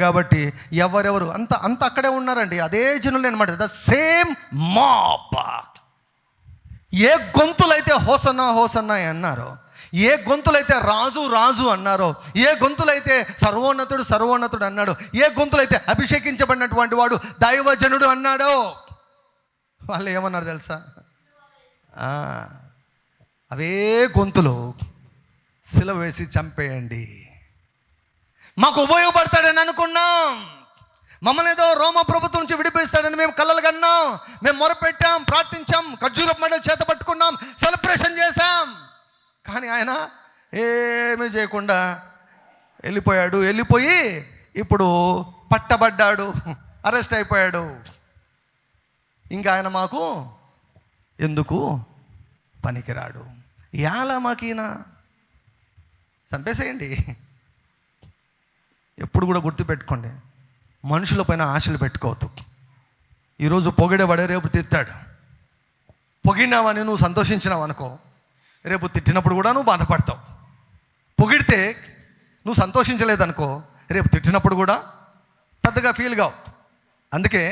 కాబట్టి ఎవరెవరు అంత అక్కడే ఉన్నారండి. అదే జనులు అనమాట. The same mob. ఏ గొంతులైతే హోసన్నా హోసన్నా అన్నారో, ఏ గొంతులైతే రాజు రాజు అన్నారో, ఏ గొంతులైతే సర్వోన్నతుడు అన్నాడు, ఏ గొంతులైతే అభిషేకించబడినటువంటి వాడు దైవజనుడు అన్నాడో, వాళ్ళు ఏమన్నారు తెలుసా? అవే గొంతులు సిలువ వేసి చంపేయండి, మాకు ఉపయోగపడతాడని అనుకున్నాం, మమ్మల్ని ఏదో రోమ ప్రభుత్వం నుంచి విడిపిస్తాడని మేము కలలు కన్నాం, మేము మొరపెట్టాం, ప్రార్థించాం, ఖర్జూరపు మెడలు చేత పట్టుకున్నాం, సెలబ్రేషన్ చేశాం. కానీ ఆయన ఏమీ చేయకుండా వెళ్ళిపోయి ఇప్పుడు పట్టబడ్డాడు, అరెస్ట్ అయిపోయాడు. ఇంకా ఆయన మాకు ఎందుకు పనికిరాడు, ఎలా మాకీనా చంపేసేయండి. ఎప్పుడు కూడా గుర్తుపెట్టుకోండి, మనుషుల పైన ఆశలు పెట్టుకోవద్దు. ఈరోజు పొగిడేవాడే రేపు తిట్టాడు. పొగిడినావని నువ్వు సంతోషించినావు అనుకో, రేపు తిట్టినప్పుడు కూడా నువ్వు బాధపడతావు. పొగిడితే నువ్వు సంతోషించలేదనుకో, రేపు తిట్టినప్పుడు కూడా పెద్దగా ఫీల్ కావు. అందుకే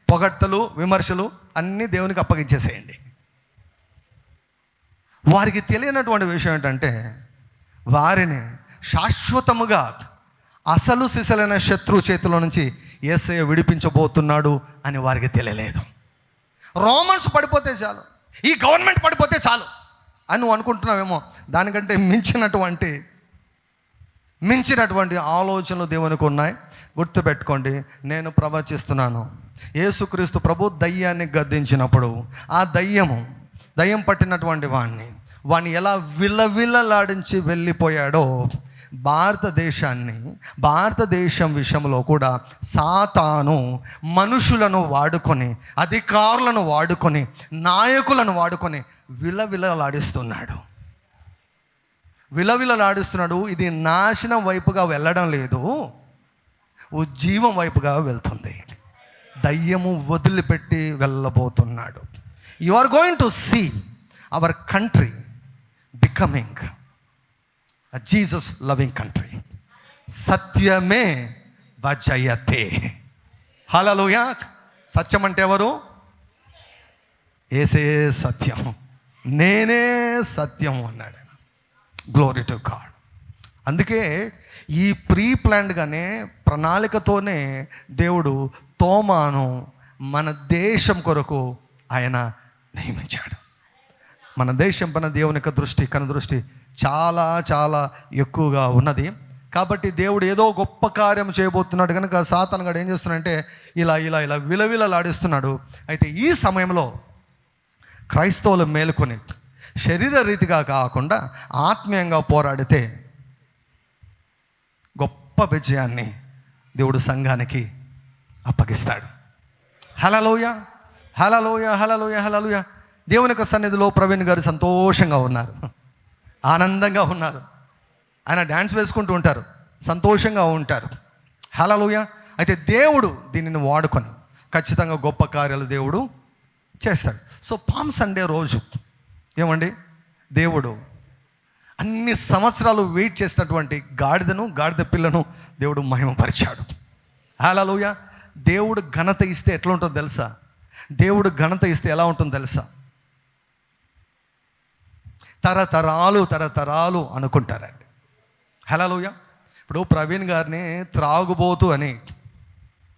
పొగడ్తలు, విమర్శలు అన్నీ దేవునికి అప్పగించేసేయండి. వారికి తెలియనటువంటి విషయం ఏంటంటే, వారిని శాశ్వతముగా అసలు సిసలైన శత్రువు చేతిలో నుంచి యేసయ్య విడిపించబోతున్నాడు అని వారికి తెలియలేదు. రోమన్స్ పడిపోతే చాలు, ఈ గవర్నమెంట్ పడిపోతే చాలు అని నువ్వు అనుకుంటున్నావేమో. దానికంటే మించినటువంటి ఆలోచనలు దేవునికి ఉన్నాయి. గుర్తుపెట్టుకోండి, నేను ప్రవచిస్తున్నాను, యేసుక్రీస్తు ప్రభు దయ్యాన్ని గద్దించినప్పుడు ఆ దయ్యం పట్టినటువంటి వాణ్ణి ఎలా విలవిలలాడించి వెళ్ళిపోయాడో, భారతదేశం విషయంలో కూడా సాతాను మనుషులను వాడుకొని, అధికారులను వాడుకొని, నాయకులను వాడుకొని విలవిలలాడిస్తున్నాడు. ఇది నాశనం వైపుగా వెళ్ళడం లేదు, ఉజ్జీవం వైపుగా వెళ్తుంది. దయ్యము వదిలిపెట్టి వెళ్ళబోతున్నాడు. You are going to see our country becoming a Jesus loving country. సత్యమే వజయతే. హల్లెలూయా. సత్యం అంటే ఎవరు? యేసే సత్యం, నేనే సత్యం అన్నాడు. Glory to God. అందుకే ఈ ప్లాన్డ్గానే ప్రణాళికతోనే దేవుడు తోమాను మన దేశం కొరకు ఆయన నియమించాడు. మన దేశం పైన దేవుని యొక్క కనుదృష్టి చాలా చాలా ఎక్కువగా ఉన్నది. కాబట్టి దేవుడు ఏదో గొప్ప కార్యం చేయబోతున్నాడు కనుక సాతాను గాడు ఏం చేస్తున్నాడంటే ఇలా విలవిలలాడిస్తున్నాడు. అయితే ఈ సమయంలో క్రైస్తవులు మేలుకొని శరీర రీతిగా కాకుండా ఆత్మీయంగా పోరాడితే గొప్ప విజయాన్ని దేవుడు సంఘానికి అప్పగిస్తాడు. హల్లెలూయా, హల్లెలూయా, హల్లెలూయా, హల్లెలూయా. దేవుని యొక్క సన్నిధిలో ప్రవీణ్ గారు సంతోషంగా ఉన్నారు, ఆనందంగా ఉన్నారు. ఆయన డ్యాన్స్ వేసుకుంటూ ఉంటారు, సంతోషంగా ఉంటారు. హల్లెలూయా. అయితే దేవుడు దీనిని వాడుకొని ఖచ్చితంగా గొప్ప కార్యాలు దేవుడు చేస్తాడు. సో పామ్ సండే రోజు ఏమండి, దేవుడు అన్ని సంవత్సరాలు వెయిట్ చేసినటువంటి గాడిద పిల్లను దేవుడు మహిమపరిచాడు. హల్లెలూయా. దేవుడు ఘనత ఇస్తే ఎట్లా ఉంటుందో తెలుసా? దేవుడు ఘనత ఇస్తే ఎలా ఉంటుందో తెలుసా? తరతరాలు అనుకుంటారండి. హల్లెలూయా. ఇప్పుడు ప్రవీణ్ గారిని త్రాగుబోతు అని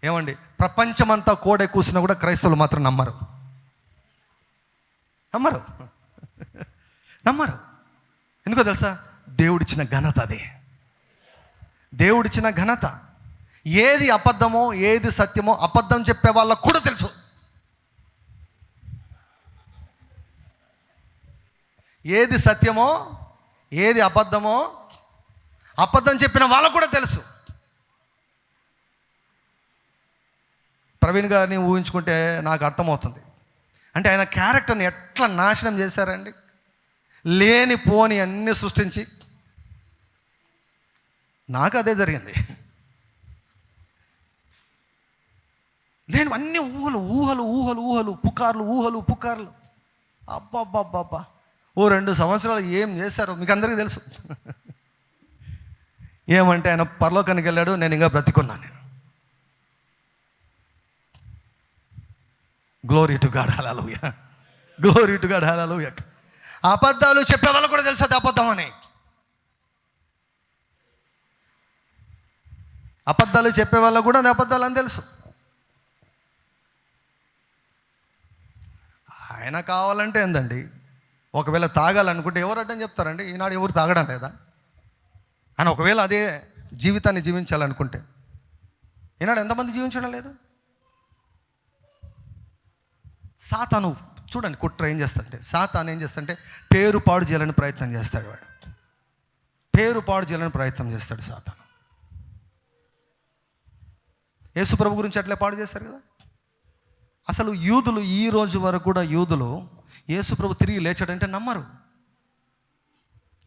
ఏమండి ప్రపంచమంతా కోడె కూసినా కూడా క్రైస్తవులు మాత్రం నమ్మరు. ఎందుకో తెలుసా? దేవుడిచ్చిన ఘనత అది. దేవుడిచ్చిన ఘనత. ఏది అబద్ధమో ఏది సత్యమో అబద్ధం చెప్పే వాళ్ళకు కూడా తెలుసు. ఏది సత్యమో ఏది అబద్ధమో అబద్ధం చెప్పిన వాళ్ళకు కూడా తెలుసు. ప్రవీణ్ గారిని ఊహించుకుంటే నాకు అర్థమవుతుంది. అంటే ఆయన క్యారెక్టర్ని ఎట్లా నాశనం చేశారండి. లేని పోని అన్నీ సృష్టించి, నాకు అదే జరిగింది. నేను అన్ని ఊహలు ఊహలు ఊహలు ఊహలు పుకార్లు ఊహలు పుకార్లు. అబ్బాబ్బాబ్బా, ఓ 2 సంవత్సరాలు ఏం చేశారో మీకు అందరికీ తెలుసు. ఏమంటే ఆయన పరలోకానికి వెళ్ళాడు, నేను ఇంకా బ్రతికున్నాను. నేను glory to God, hallelujah, glory to God, hallelujah. అబద్ధాలు చెప్పే వాళ్ళు కూడా తెలుసు అది అబద్ధం అని. అబద్ధాలు చెప్పే వాళ్ళు కూడా అది అబద్ధాలు అని తెలుసు. ఆయన కావాలంటే ఏందండి, ఒకవేళ తాగాలనుకుంటే ఎవరు అడ్డని చెప్తారండి? ఈనాడు ఎవరు తాగడం లేదా? ఆయన ఒకవేళ అదే జీవితాన్ని జీవించాలనుకుంటే ఈనాడు ఎంతమంది జీవించడం లేదు? సాతాను చూడండి, కుట్ర ఏం చేస్తాడంటే, సాతాను ఏం చేస్తాడంటే పేరు పాడు చేయాలని ప్రయత్నం చేస్తాడు. వాడు పేరు పాడు చేయాలని ప్రయత్నం చేస్తాడు సాతాను. యేసు ప్రభు గురించి అట్లే పాడు చేస్తారు కదా. అసలు యూదులు ఈ రోజు వరకు కూడా యూదులు యేసు ప్రభు తిరిగి లేచాడంటే నమ్మరు.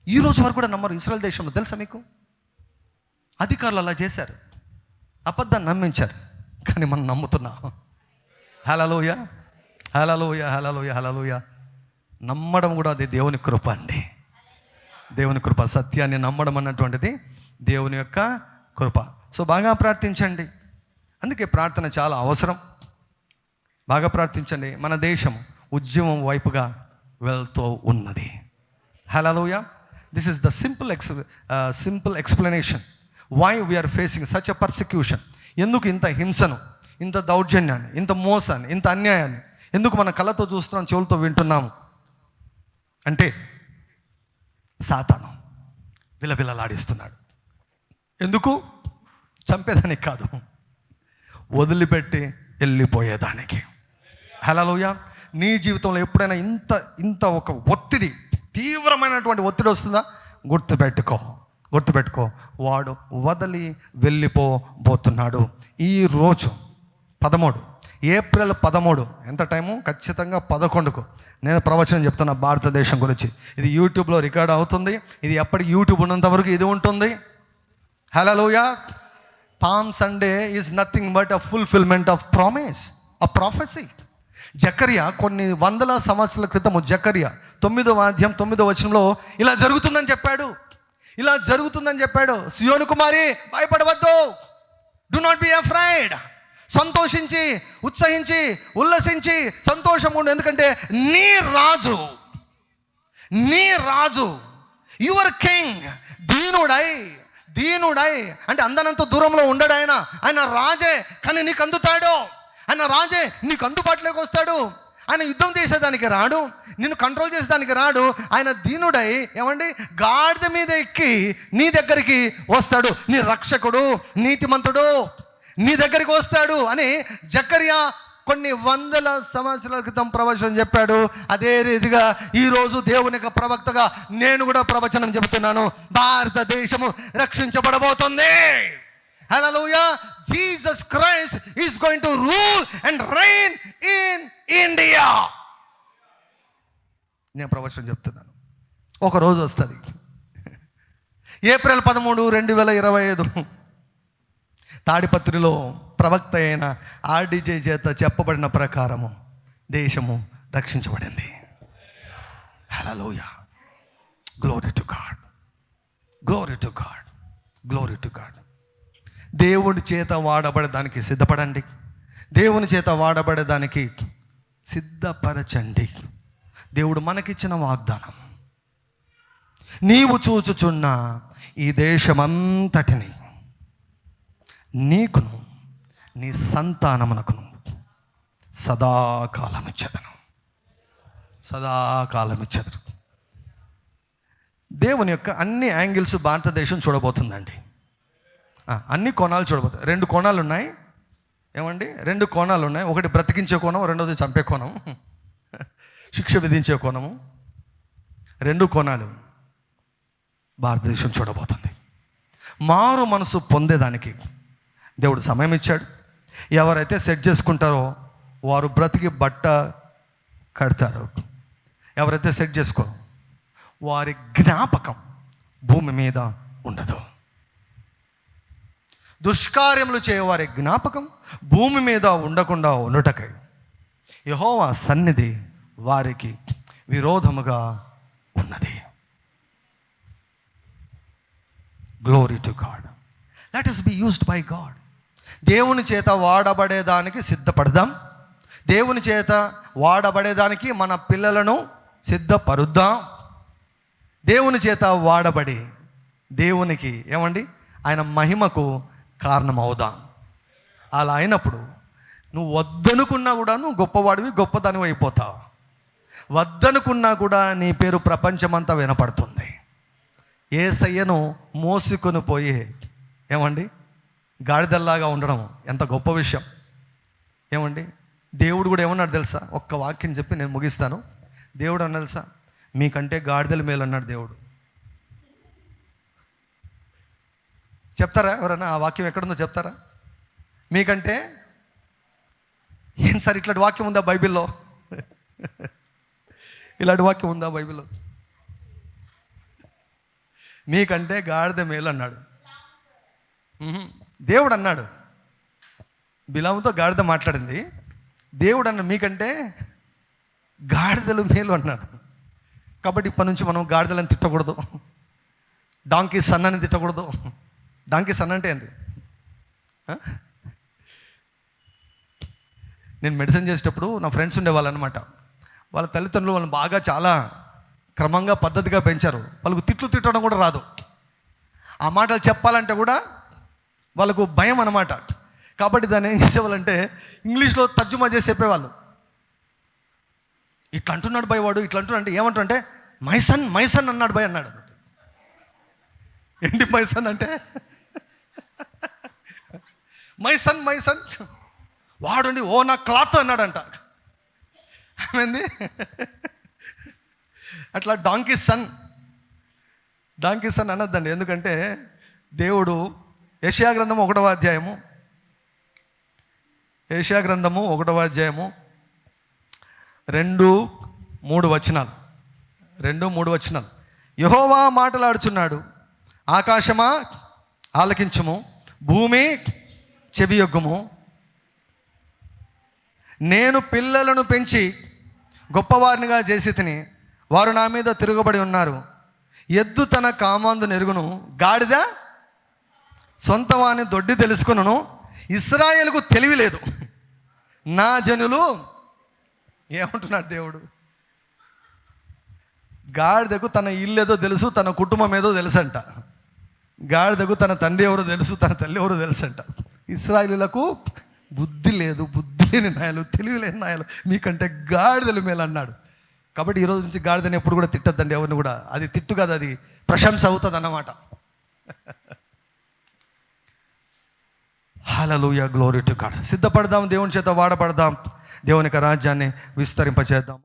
ఈ రోజు వరకు కూడా నమ్మరు. ఇశ్రాయేల్ దేశంలో తెలుసా మీకు, అధికారులు అలా చేశారు, అబద్ధాన్ని నమ్మించారు. కానీ మనం నమ్ముతున్నాం. హల్లెలూయా, హల్లెలూయా, హల్లెలూయా, హల్లెలూయా. నమ్మడం కూడా అది దేవుని కృప అండి. దేవుని కృప, సత్యాన్ని నమ్మడం అన్నటువంటిది దేవుని యొక్క కృప. సో బాగా ప్రార్థించండి. అందుకే ప్రార్థన చాలా అవసరం. బాగా ప్రార్థించండి. మన దేశం ఉద్యమం వైపుగా వెళ్తూ ఉన్నది. Hallelujah. This is the simple explanation why we are facing such a persecution. ఎందుకు ఇంత హింసను, ఇంత దౌర్జన్యాన్ని, ఇంత మోసాన్ని, ఇంత అన్యాయాన్ని ఎందుకు మన కళ్ళతో చూస్తున్నాం, చెవులతో వింటున్నాము అంటే సాతాను విలవిలలాడిస్తున్నాడు. ఎందుకు? చంపేదానికి కాదు, వదిలిపెట్టి వెళ్ళిపోయేదానికి. హల్లెలూయా. నీ జీవితంలో ఎప్పుడైనా ఇంత ఒక ఒత్తిడి, తీవ్రమైనటువంటి ఒత్తిడి వస్తుందా? గుర్తుపెట్టుకో, వాడు వదిలి వెళ్ళిపోబోతున్నాడు. ఈరోజు 13 ఏప్రిల్ 13, ఎంత టైము? ఖచ్చితంగా 11కు నేను ప్రవచనం చెప్తున్నా భారతదేశం గురించి. ఇది యూట్యూబ్లో రికార్డ్ అవుతుంది. ఇది ఎప్పటికి యూట్యూబ్ ఉన్నంత వరకు ఇది ఉంటుంది. Hallelujah. Palm Sunday is nothing but a fulfilment of promise, a prophecy. జకర్యా కొన్ని వందల సంవత్సరాల క్రితము జకర్యా 9వ అధ్యాయం 9వ వచనంలో ఇలా జరుగుతుందని చెప్పాడు. సియోను కుమారి, భయపడవద్దు, డు నాట్ బి అఫ్రైడ్. సంతోషించి, ఉత్సహించి, ఉల్లసించి సంతోషం ఉండు. ఎందుకంటే నీ రాజు యువర్ కింగ్ దీనుడై అంటే అందనంత దూరంలో ఉండడు. ఆయన రాజే, కానీ నీకు అందుతాడు. ఆయన రాజే, నీకు అందుబాటులోకి వస్తాడు. ఆయన యుద్ధం చేసేదానికి రాడు, నిన్ను కంట్రోల్ చేసేదానికి రాడు. ఆయన దీనుడై ఏమండి గాడిద మీద ఎక్కి నీ దగ్గరికి వస్తాడు. నీ రక్షకుడు, నీతిమంతుడు నీ దగ్గరికి వస్తాడు అని జకర్యా కొన్ని వందల సంవత్సరాల క్రితం ప్రవచనం చెప్పాడు. అదే రీతిగా ఈరోజు దేవుని యొక్క ప్రవక్తగా నేను కూడా ప్రవచనం చెబుతున్నాను. భారతదేశము రక్షించబడబోతుంది. Hallelujah. Jesus Christ is going to rule and reign in India. నేను ప్రవచనం చెప్తున్నాను. ఒక రోజు వస్తుంది, ఏప్రిల్ 13, 2025 తాడిపత్రిలో ప్రవక్త అయిన ఆర్డీజే చేత చెప్పబడిన ప్రకారము దేశము రక్షించబడింది. Hallelujah. Glory to God, glory to God, glory to God. దేవుని చేత వాడబడేదానికి సిద్ధపడండి. దేవుని చేత వాడబడేదానికి సిద్ధపరచండి. దేవుడు మనకిచ్చిన వాగ్దానం, నీవు చూచుచున్న ఈ దేశమంతటిని నీకును నీ సంతానమునకును సదాకాలం ఇచ్చెదను. దేవుని యొక్క అన్ని యాంగిల్స్ భారతదేశం చూడబోతుందండి. అన్ని కోణాలు చూడబోతుంది. 2 కోణాలు ఉన్నాయి. ఏమండి? 2 కోణాలు ఉన్నాయి. ఒకటి బ్రతికించే కోణం, రెండోది చంపే కోణం, శిక్ష విధించే కోణము. 2 కోణాలు భారతదేశం చూడబోతుంది. మారు మనసు పొందేదానికి దేవుడు సమయం ఇచ్చాడు. ఎవరైతే సెట్ చేసుకుంటారో వారు బ్రతికి బట్ట కడతారు. ఎవరైతే సెట్ చేసుకోరో వారి జ్ఞాపకం భూమి మీద ఉండదు. దుష్కార్యములు చేయవారి జ్ఞాపకం భూమి మీద ఉండకుండా ఉండుటకై యెహోవా సన్నిధి వారికి విరోధముగా ఉన్నది. Glory to God. Let us be used by God. దేవుని చేత వాడబడేదానికి సిద్ధపడదాం. దేవుని చేత వాడబడేదానికి మన పిల్లలను సిద్ధపరుద్దాం. దేవుని చేత వాడబడి దేవునికి ఏమండి ఆయన మహిమకు కారణమవుదాం. అలా అయినప్పుడు నువ్వు వద్దనుకున్నా కూడా నువ్వు గొప్పవాడివి, గొప్పదానివి అయిపోతావు. వద్దనుకున్నా కూడా నీ పేరు ప్రపంచమంతా వినపడుతుంది. యేసయ్యను మోసుకొని పోయి ఏమండి గాడిదల్లాగా ఉండడం ఎంత గొప్ప విషయం ఏమండి. దేవుడు కూడా ఏమన్నాడు తెలుసా? ఒక్క వాక్యం చెప్పి నేను ముగిస్తాను. దేవుడు అన్నాడు తెలుసా? మీకంటే గాడిదలు మేలు అన్నాడు దేవుడు. చెప్తారా ఎవరన్నా? ఆ వాక్యం ఎక్కడుందో చెప్తారా? మీకంటే ఏం సార్ ఇట్లాంటి వాక్యం ఉందా బైబిల్లో? ఇలాంటి వాక్యం ఉందా బైబిల్లో? మీకంటే గాడిద మేలు అన్నాడు దేవుడు అన్నాడు. బిలాముతో గాడిద మాట్లాడింది. దేవుడు అన్న మీకంటే గాడిదలు మేలు అన్నాడు. కాబట్టి ఇప్పటి నుంచి మనం గాడిదలను తిట్టకూడదు, డాంకీ సన్ అని తిట్టకూడదు. డాంకీ సన్ అంటే ఏంది? నేను మెడిసిన్ చేసేటప్పుడు నా ఫ్రెండ్స్ ఉండేవాళ్ళు అనమాట. వాళ్ళ తల్లిదండ్రులు వాళ్ళని బాగా చాలా క్రమంగా పద్ధతిగా పెంచారు. వాళ్ళకు తిట్లు తిట్టడం కూడా రాదు. ఆ మాటలు చెప్పాలంటే కూడా వాళ్ళకు భయం అన్నమాట. కాబట్టి దాన్ని ఏం చేసేవాళ్ళంటే ఇంగ్లీష్లో తర్జుమా చేసి చెప్పేవాళ్ళు. ఇట్లా అంటున్నాడు భయ్ వాడు, ఇట్లా అంటున్నా అంటే ఏమంటాడు అంటే మై సన్ అన్నాడు భయ్ అన్నాడు. ఏంటి మై సన్ అంటే? మై సన్ వాడుండి ఓ నా క్లాత్ అన్నాడంట. ఏమైంది? అట్లా డాంకీ సన్ అనొద్దండి. ఎందుకంటే దేవుడు యెషయా గ్రంథము 1వ అధ్యాయము 2-3 వచనాలు. యెహోవా మాటలాడుచున్నాడు, ఆకాశమా ఆలకించుము, భూమి చెవియొగ్గుము. నేను పిల్లలను పెంచి గొప్పవారినిగా చేసి తిని వారు నా మీద తిరుగుబడి ఉన్నారు. ఎద్దు తన కామాందు నెరుగును, గాడిద సొంతవాని దొడ్డి తెలుసుకును. ఇశ్రాయేలుకు తెలివి లేదు. నా జనులు ఏమంటున్నాడు దేవుడు? గాడిదకు తన ఇల్లు ఏదో తెలుసు, తన కుటుంబం ఏదో తెలుసంట. గాడిదకు తన తండ్రి ఎవరో తెలుసు, తన తల్లి ఎవరో తెలుసంట. ఇశ్రాయేలులకు బుద్ధి లేదు, బుద్ధి లేని నాయలు, తెలివి లేని నాయలు, మీకంటే గాడిదలు మేలు అన్నాడు. కాబట్టి ఈరోజు నుంచి గాడిదని ఎప్పుడు కూడా తిట్టద్దండి ఎవరిని కూడా. అది తిట్టు కదా, అది ప్రశంస అవుతుంది అన్నమాట. హల్లెలూయా, గ్లోరీ టు గాడ్. సిద్ధపడదాం, దేవుని చేత వాడబడదాం, దేవుని యొక్క రాజ్యాన్ని విస్తరింపచేద్దాం.